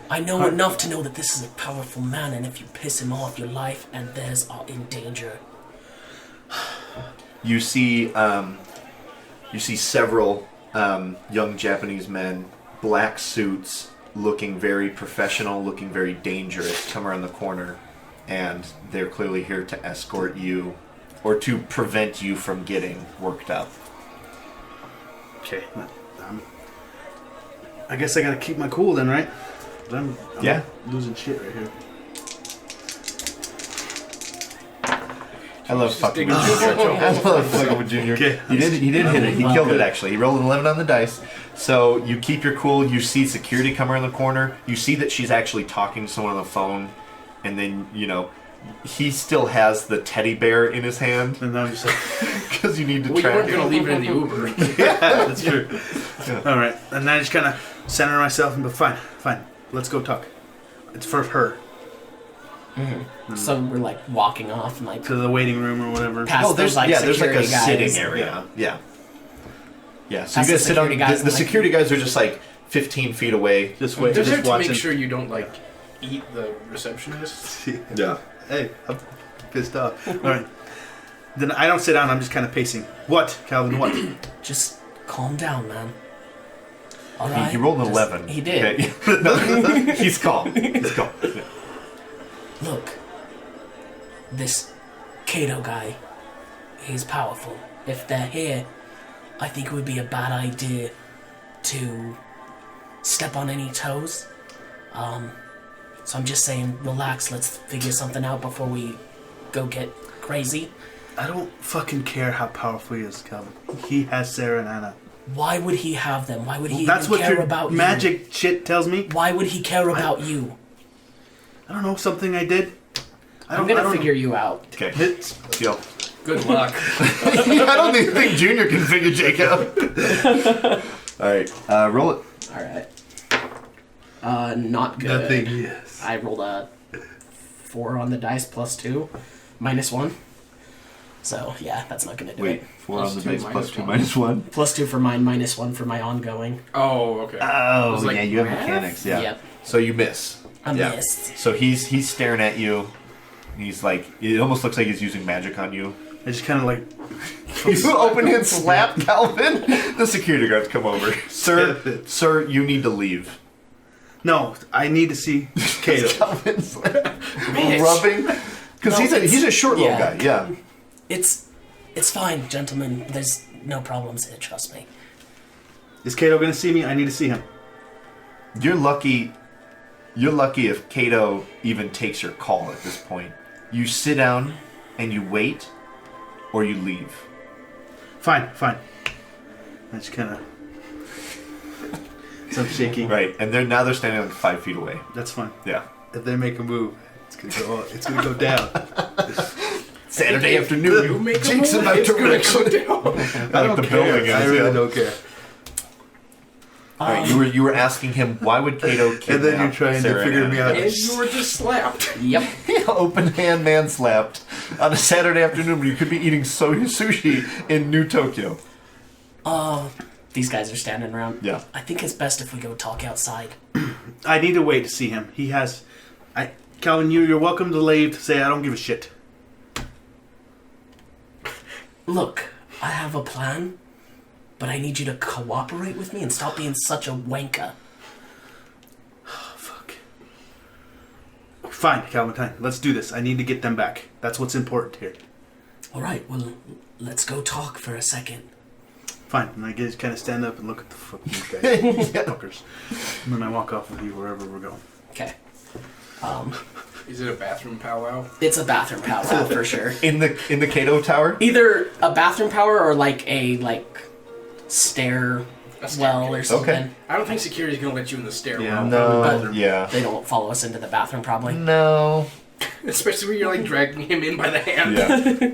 I know enough to know that this is a powerful man, and if you piss him off, your life and theirs are in danger. You see several young Japanese men, black suits, looking very professional, looking very dangerous, come around the corner, and they're clearly here to escort you or to prevent you from getting worked up. Okay. I guess I gotta keep my cool then, right? I'm Yeah. losing shit right here. I love fucking with Junior. I love fucking with Junior. Okay. He did hit it. He killed it actually. He rolled an 11 on the dice. So you keep your cool. You see security come around the corner. You see that she's actually talking to someone on the phone, and then he still has the teddy bear in his hand And I'm just like, because you need to Well, you track weren't it. gonna leave it in the Uber. yeah, that's true. All right, and then I just kind of center myself and, but fine. Let's go talk. It's for her So we're like walking off and like to the waiting room or whatever. past Oh, there's those like there's like a security guys. sitting area. Yeah. So Past you the guys sit on. security guys The and, like- security guys are just like 15 feet away. Just wait. They're there Just to watching. make sure you don't like eat the receptionist. Yeah. Hey, I'm pissed off. All right. Then I don't sit down. I'm just kind of pacing. What, Calvin? What? Just calm down, man. All right. He rolled an Just- 11. He did. Okay. No, he's calm. He's calm. Yeah. Look, this Kato guy, he's powerful. If they're here, I think it would be a bad idea to step on any toes. So I'm just saying, relax, let's figure something out before we go get crazy. I don't fucking care how powerful he is, Calvin. He has Sarah and Anna. Why would he have them? Why would he That's even what care your about magic shit tells me. you? Why would he care about you? I don't know, something I did. I'm gonna figure you out. Okay. Hits. Yo. Good luck. I don't even think Junior can figure Jake out. All right. Roll it. Alright. Not good. Nothing. Yes. I rolled a 4 on the dice plus 2, minus 1. So, yeah, that's not gonna do Wait. it. 4 on the Plus two, base, plus minus 2, one. minus 1. Plus 2 for mine, minus 1 for my ongoing. Oh, okay. Oh, was like, yeah, you have math? mechanics, yeah. Yep. So you miss. I Yeah. missed. So he's staring at you. He's like, it almost looks like he's using magic on you. I just kind of like. You open hand slap Calvin. The security guards come over. Sir, you need to leave. No, I need to see Kato. Calvin's like rubbing. Because No, he's a short little yeah. guy, yeah. It's fine, gentlemen. There's no problems here, trust me. Is Kato gonna see me? I need to see him. You're lucky if Kato even takes your call at this point. You sit down and you wait, or you leave. Fine. I just kind of. So I'm shaking. Right, and they're standing like 5 feet away. That's fine. Yeah. If they make a move, it's gonna go down. Saturday afternoon. You make a Jake's move, about it's to gonna wreck. go down. I don't the care. building is, I really yeah. don't care. All right, you were asking him why would Kato kidnap And then you're trying Sarah to figure and me Anna? out. And you were just slapped. Yep. Open hand man slapped on a Saturday afternoon when you could be eating sushi in New Tokyo. These guys are standing around. Yeah. I think it's best if we go talk outside. I need to wait to see him. He has. Calvin, you're welcome to leave to say I don't give a shit. Look, I have a plan, but I need you to cooperate with me and stop being such a wanker. Fuck. Fine, Calvin, let's do this. I need to get them back. That's what's important here. Alright, well, let's go talk for a second. Fine. And I just kind of stand up and look at the fucking guys. Fuckers. And then I walk off with you wherever we're going. Okay. Is it a bathroom powwow? It's a bathroom powwow for sure. In the Kato Tower? Either a bathroom power or like a stair well or something. Okay. I don't think security's gonna let you in the stairwell. Yeah. No. Bathroom. Yeah. They don't follow us into the bathroom probably. No. Especially when you're like dragging him in by the hand. Yeah.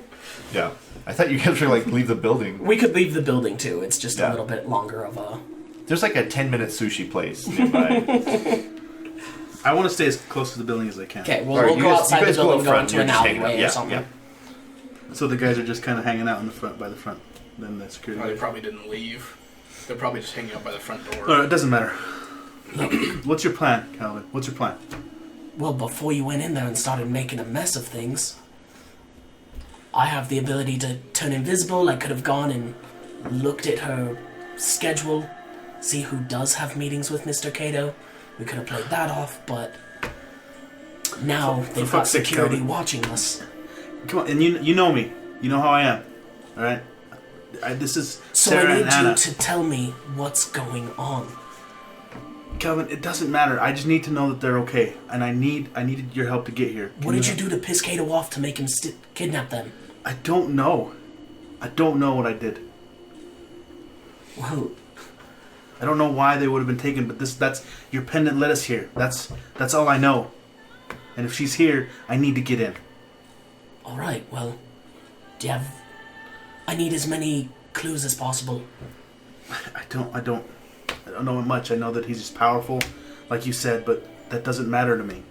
Yeah. I thought you guys were like leave the building. We could leave the building too. It's just Yeah. a little bit longer of a... There's like a 10-minute sushi place nearby. I want to stay as close to the building as I can. Okay, well, All right, we'll you go guys- outside you the guys go building, up go front, into you're an just hanging out. alleyway Yeah, or something. yeah. So the guys are just kind of hanging out in the front, by the front. Then the security. Oh, they probably didn't leave. They're probably just hanging out by the front door. It doesn't matter. What's your plan, Calvin? What's your plan? Well, before you went in there and started making a mess of things, I have the ability to turn invisible. I could have gone and looked at her schedule, see who does have meetings with Mr. Cato. We could have played that off, but now they've got fuck's sake, security Calvin. watching us. Come on, and you know me. You know how I am. All right. This is So Sarah I and need Anna. you to tell me what's going on. Calvin, it doesn't matter. I just need to know that they're okay, and I needed your help to get here. What did you do to piss Cato off to make him kidnap them? I don't know. I don't know what I did. Well, I don't know why they would have been taken, but that's your pendant led us here. That's all I know. And if she's here, I need to get in. alright, well, do you have... I need as many clues as possible. I don't know much. I know that he's just powerful, like you said, but that doesn't matter to me.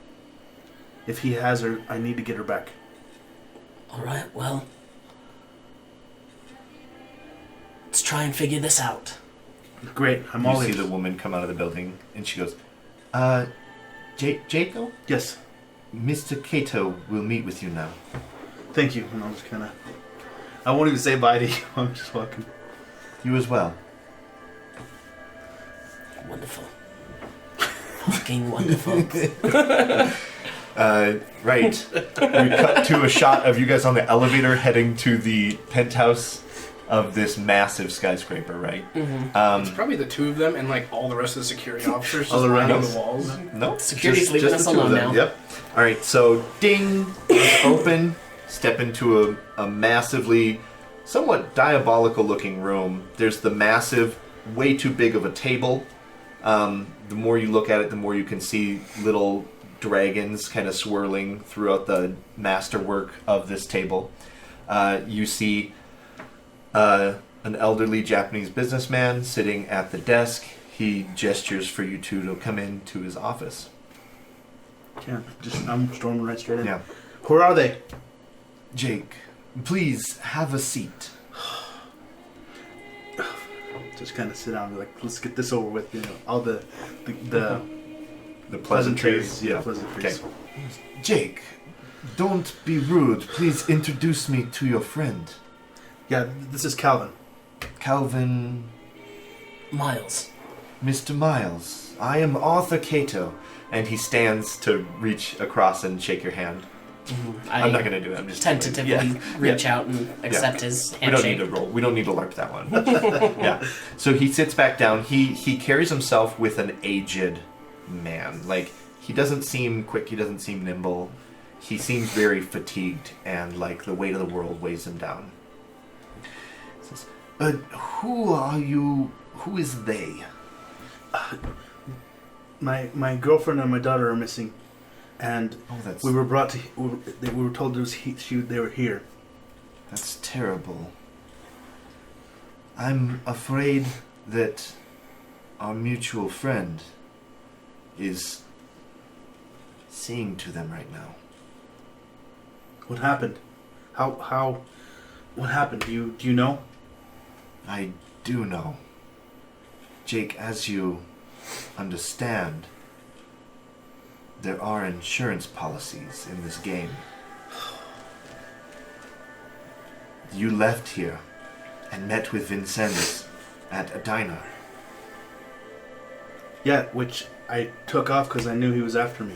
If he has her, I need to get her back. Alright, well... let's try and figure this out. Great, I'm all You see ears. the woman come out of the building, and she goes, Jacob? Yes, Mr. Kato will meet with you now. thank you. And I'll just kind of... I won't even say bye to you. I'm just walking. You as well. Wonderful. Fucking wonderful. Right. We cut to a shot of you guys on the elevator heading to the penthouse of this massive skyscraper, right? It's probably the two of them and like all the rest of the security officers All just around lining us. the walls. No. Security's leaving us the two of alone them. now. Yep. All right, so ding, it's open. Step into a massively, somewhat diabolical-looking room. There's the massive, way too big of a table. The more you look at it, the more you can see little dragons kind of swirling throughout the masterwork of this table. You see an elderly Japanese businessman sitting at the desk. He gestures for you two to come into his office. Yeah, I'm storming right straight in. Yeah. Where are they? Jake, please have a seat. Just kind of sit down and be like, let's get this over with. You know, all the The pleasantries. Yeah, Okay. pleasantries. Jake, don't be rude. Please introduce me to your friend. Yeah, this is Calvin. Calvin, Miles. Mr. Miles. I am Arthur Cato. And he stands to reach across and shake your hand. I'm not going to do it. I'm just tentatively Yeah. reach out and accept his We don't need handshake. to roll. We don't need to LARP that one. Yeah. So he sits back down. He carries himself with an aged man. Like, he doesn't seem quick. He doesn't seem nimble. He seems very fatigued, and like the weight of the world weighs him down. He says, who are you? Who is they? My girlfriend and my daughter are missing, and that's we were brought to. We were told they were here. that's terrible. I'm afraid that our mutual friend is seeing to them right now. What happened? How? What happened? Do you know? I do know. Jake, as you understand, there are insurance policies in this game. You left here and met with Vincennes at a diner. Yeah, which I took off because I knew he was after me.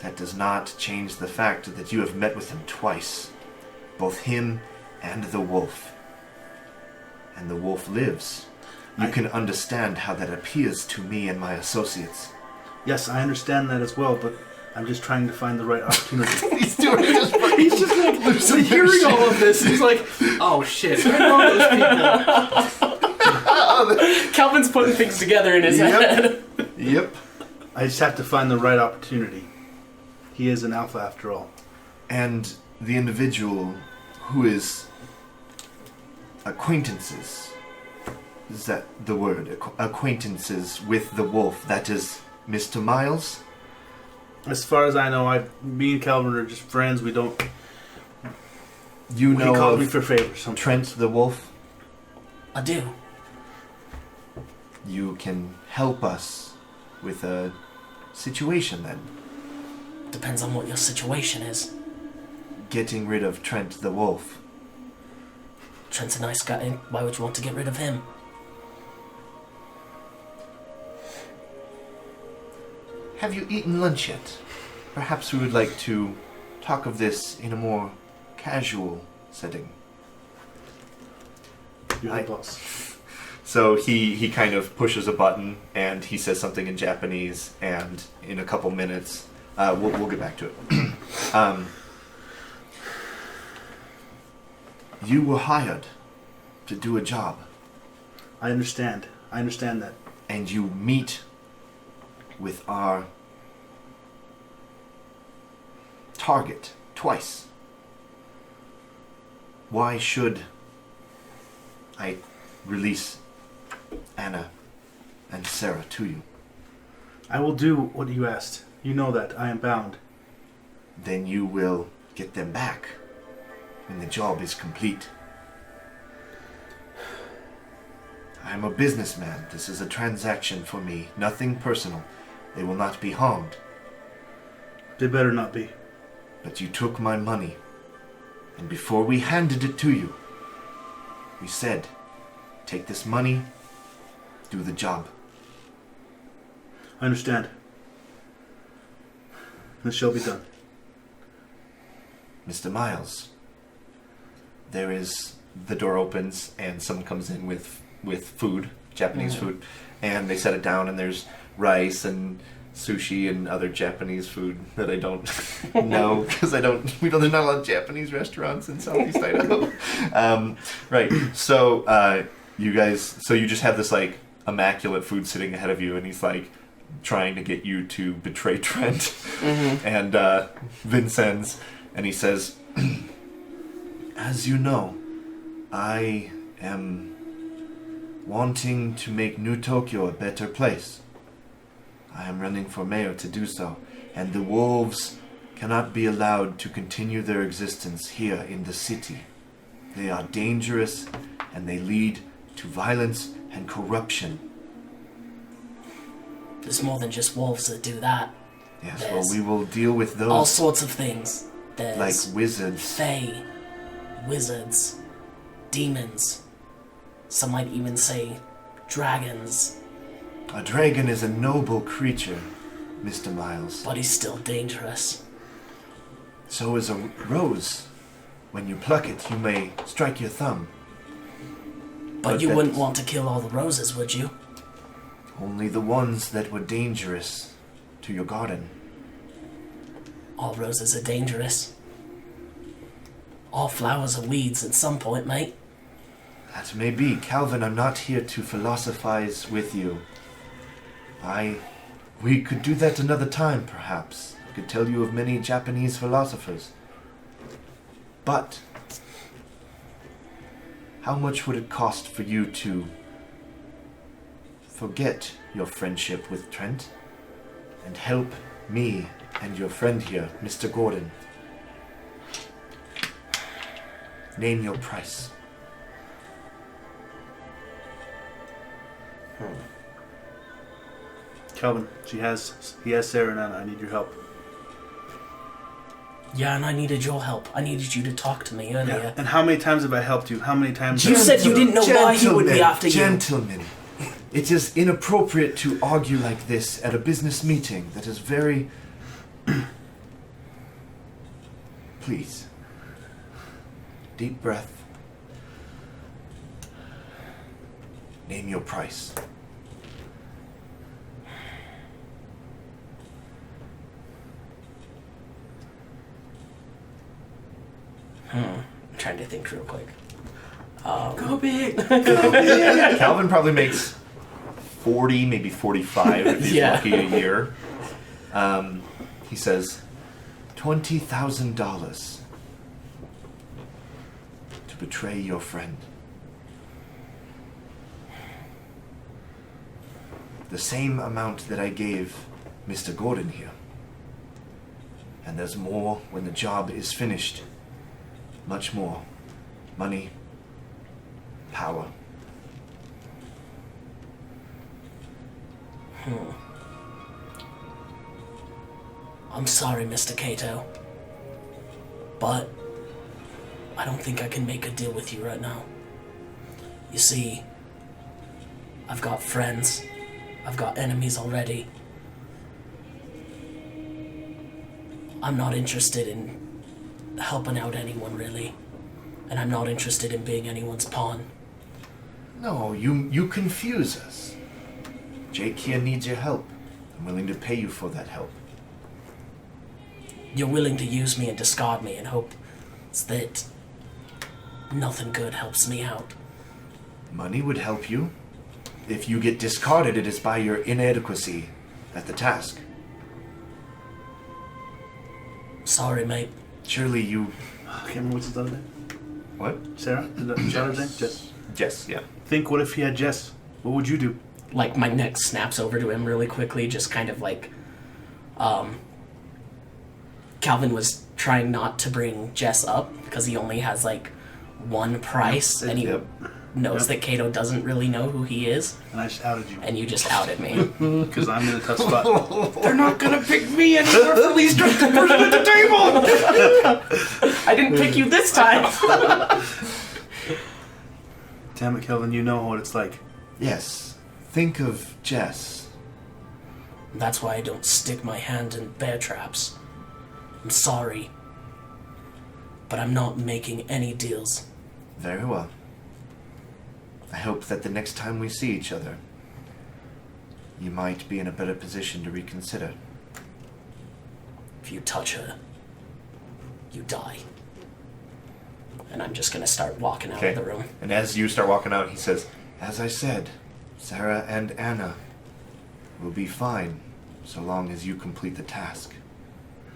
That does not change the fact that you have met with him twice. Both him and the wolf. And the wolf lives. You can understand how that appears to me and my associates. Yes, I understand that as well, but I'm just trying to find the right opportunity. He's doing it just He's just like hearing all of this. He's like, "Oh shit, I know those people." Calvin's putting things together in his head. Yep. I just have to find the right opportunity. He is an alpha after all. And the individual who is acquaintances, is that the word? Acquaintances with the wolf, that is Mr. Miles? As far as I know, me and Calvin are just friends. We don't. You He know called me of for favors. Sometimes. Trent the wolf? I do. You can help us with a situation then. Depends on what your situation is. Getting rid of Trent the wolf. Trent's a nice guy. Why would you want to get rid of him? Have you eaten lunch yet? Perhaps we would like to talk of this in a more casual setting. You're the boss. So he kind of pushes a button and he says something in Japanese, and in a couple minutes, we'll get back to it. You were hired to do a job. I understand. I understand that. And you meet with our target twice. Why should I release Anna and Sarah to you? I will do what you asked. You know that. I am bound. Then you will get them back when the job is complete. I am a businessman. This is a transaction for me. Nothing personal. They will not be harmed. They better not be. But you took my money. And before we handed it to you, we said, take this money, do the job. I understand. This shall be done. Mr. Miles, there is... The door opens and someone comes in with food, Japanese food, and they set it down, and there's rice and sushi and other Japanese food that I don't know because there's not a lot of Japanese restaurants in Southeast Idaho. Right. So you just have this like immaculate food sitting ahead of you, and he's like trying to get you to betray Trent and Vincennes, and he says, as you know, I am wanting to make New Tokyo a better place. I am running for mayor to do so, and the wolves cannot be allowed to continue their existence here in the city. They are dangerous, and they lead to violence and corruption. There's more than just wolves that do that. Yes, There's well, we will deal with those. all sorts of things. There's like wizards. fae, wizards, demons. Some might even say dragons. A dragon is a noble creature, Mr. Miles. But he's still dangerous. So is a rose. When you pluck it, you may strike your thumb. But you that wouldn't is want to kill all the roses, would you? only the ones that were dangerous to your garden. All roses are dangerous. All flowers are weeds at some point, mate. That may be. Calvin, I'm not here to philosophize with you. We could do that another time, perhaps. I could tell you of many Japanese philosophers. But how much would it cost for you to forget your friendship with Trent and help me and your friend here, Mr. Gordon? Name your price. Calvin, he has Sarah and Anna. I need your help. Yeah, and I needed your help. I needed you to talk to me earlier. Yeah. And how many times have I helped you? How many times? You said you didn't know why he would be after you. Gentlemen, it is inappropriate to argue like this at a business meeting. That is very... Please. Deep breath. Name your price. I'm trying to think real quick. Go big. Calvin probably makes 40, maybe 45 if he's lucky a year. He says, $20,000 to betray your friend. The same amount that I gave Mr. Gordon here. And there's more when the job is finished. Much more. Money. Power. I'm sorry, Mr. Cato. But I don't think I can make a deal with you right now. You see, I've got friends. I've got enemies already. I'm not interested in helping out anyone, really. And I'm not interested in being anyone's pawn. No, you confuse us. Jake here needs your help. I'm willing to pay you for that help. You're willing to use me and discard me and hope that nothing good helps me out. Money would help you. If you get discarded, it is by your inadequacy at the task. Sorry, mate. Surely you... I can't remember what's his other name. What? Sarah? Is that his other name? Jess. Jess, yeah. Think, what if he had Jess? What would you do? Like, my neck snaps over to him really quickly, just kind of like, Calvin was trying not to bring Jess up, because he only has, like, one price, and he knows that Cato doesn't really know who he is. And I just outed you. And you just outed me. Because I'm in a tough spot. They're not gonna pick me anymore for least trusted person at the table! I didn't pick you this time! Damn it, Kelvin, you know what it's like. Yes. Think of Jess. That's why I don't stick my hand in bear traps. I'm sorry. But I'm not making any deals. Very well. I hope that the next time we see each other, you might be in a better position to reconsider. If you touch her, you die. And I'm just gonna start walking out of the room. And as you start walking out, he says, as I said, Sarah and Anna will be fine so long as you complete the task.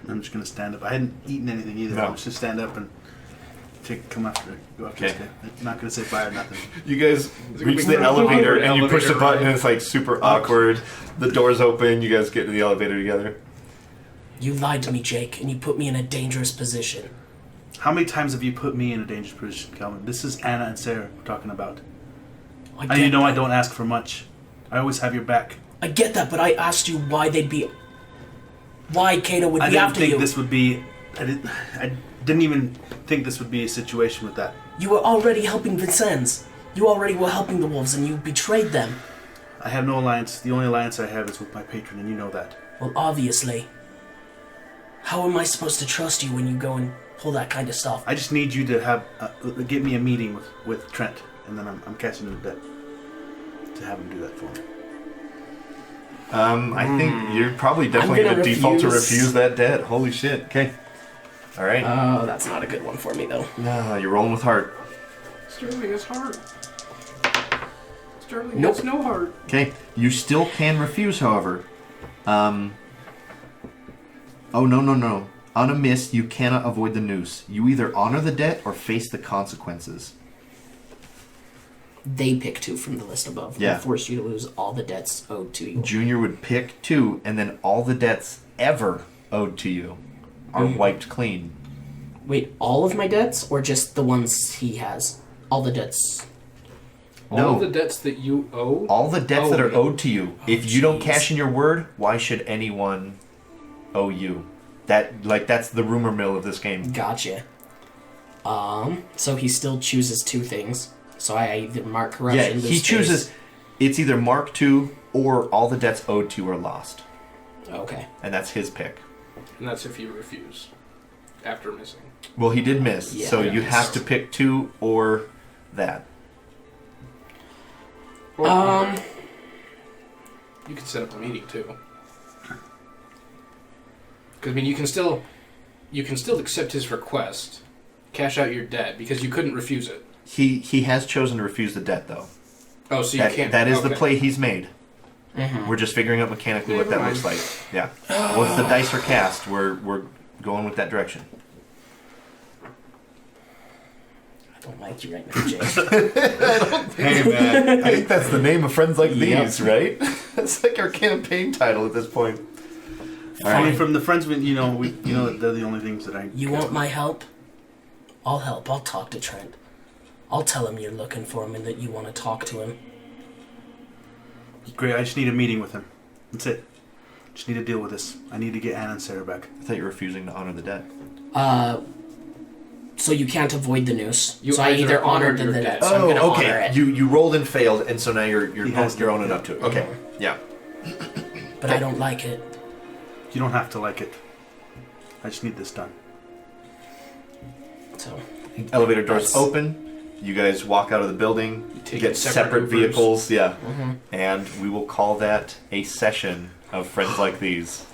I'm just going to stand up. I hadn't eaten anything either. No. I'm just stand up and go after this guy. I'm not going to say bye or nothing. You guys reach the elevator and you push the button and it's like super awkward. The doors open, you guys get to the elevator together. You lied to me, Jake, and you put me in a dangerous position. How many times have you put me in a dangerous position, Calvin? This is Anna and Sarah we're talking about. And you know I don't ask for much. I always have your back. I get that, but I asked you why they'd be... Why Cato would be after you. I didn't even think this would be a situation with that. You were already helping Vincennes. You already were helping the wolves, and you betrayed them. I have no alliance. The only alliance I have is with my patron, and you know that. Well, obviously. How am I supposed to trust you when you go and pull that kind of stuff? I just need you to have get me a meeting with Trent, and then I'm catching him a bet to have him do that for me. I think you're probably definitely going to default to refuse that debt. Holy shit. Okay. All right. Oh, that's not a good one for me, though. No, you're rolling with heart. Sterling is hard. Sterling Nope. has no heart. Okay, you still can refuse, however. Oh, no. On a miss, you cannot avoid the noose. You either honor the debt or face the consequences. They pick 2 from the list above. Yeah. And force you to lose all the debts owed to you. Junior would pick 2, and then all the debts ever owed to you are wiped clean. Wait, all of my debts, or just the ones he has? All the debts. No. All the debts that you owe. All the debts that are me. owed to you. If you don't jeez. cash in your word, why should anyone owe you? That's the rumor mill of this game. Gotcha. So he still chooses 2 things. So I either mark corruption. Yeah, lose he space. chooses. It's either Mark II or all the debts owed to you are lost, Okay. and that's his pick. And that's if you refuse. After missing. Well, he did miss, Yeah, so he you missed. have to pick 2 or that. Or, you can set up a meeting too. Because I mean, you can still accept his request, cash out your debt because you couldn't refuse it. He has chosen to refuse the debt, though. Oh, so you can't. That is the okay. play he's made. Mm-hmm. We're just figuring out mechanically what Never that looks like. Yeah. Once the dice are cast, we're going with that direction. I don't like you right now, Jay. Hey man, I think that's the name of Friends Like Yep. These, right? That's like our campaign title at this point. I mean, from the friends they're the only things that I. You want my help? I'll help. I'll talk to Trent. I'll tell him you're looking for him and that you want to talk to him. Great. I just need a meeting with him. That's it. Just need to deal with this. I need to get Anna and Sarah back. I thought you were refusing to honor the debt. So you can't avoid the noose. You so I either either honored honored your the debt. debt. So I'm gonna honor okay. it. You rolled and failed, and so now you're He has to, owning yeah. up to it. Okay. Yeah. But I don't like it. You don't have to like it. I just need this done. So Elevator doors That's- open. You guys walk out of the building. You take get separate separate Ubers. vehicles. Yeah. Mm-hmm. And we will call that a session of Friends Like These.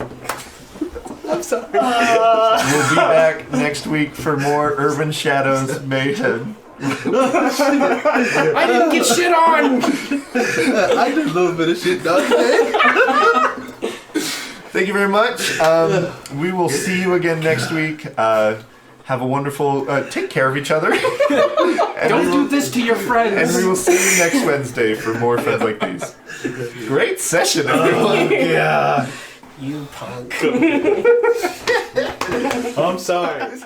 I'm sorry. We'll be back next week for more Urban Shadows Mayhem. I didn't get shit on. I did a little bit of shit done today. Thank you very much. We will see you again next week. Have a wonderful... take care of each other. Don't do this to your friends. And we will see you next Wednesday for more Friends Like These. Great session, everyone. Yeah. You punk. I'm sorry.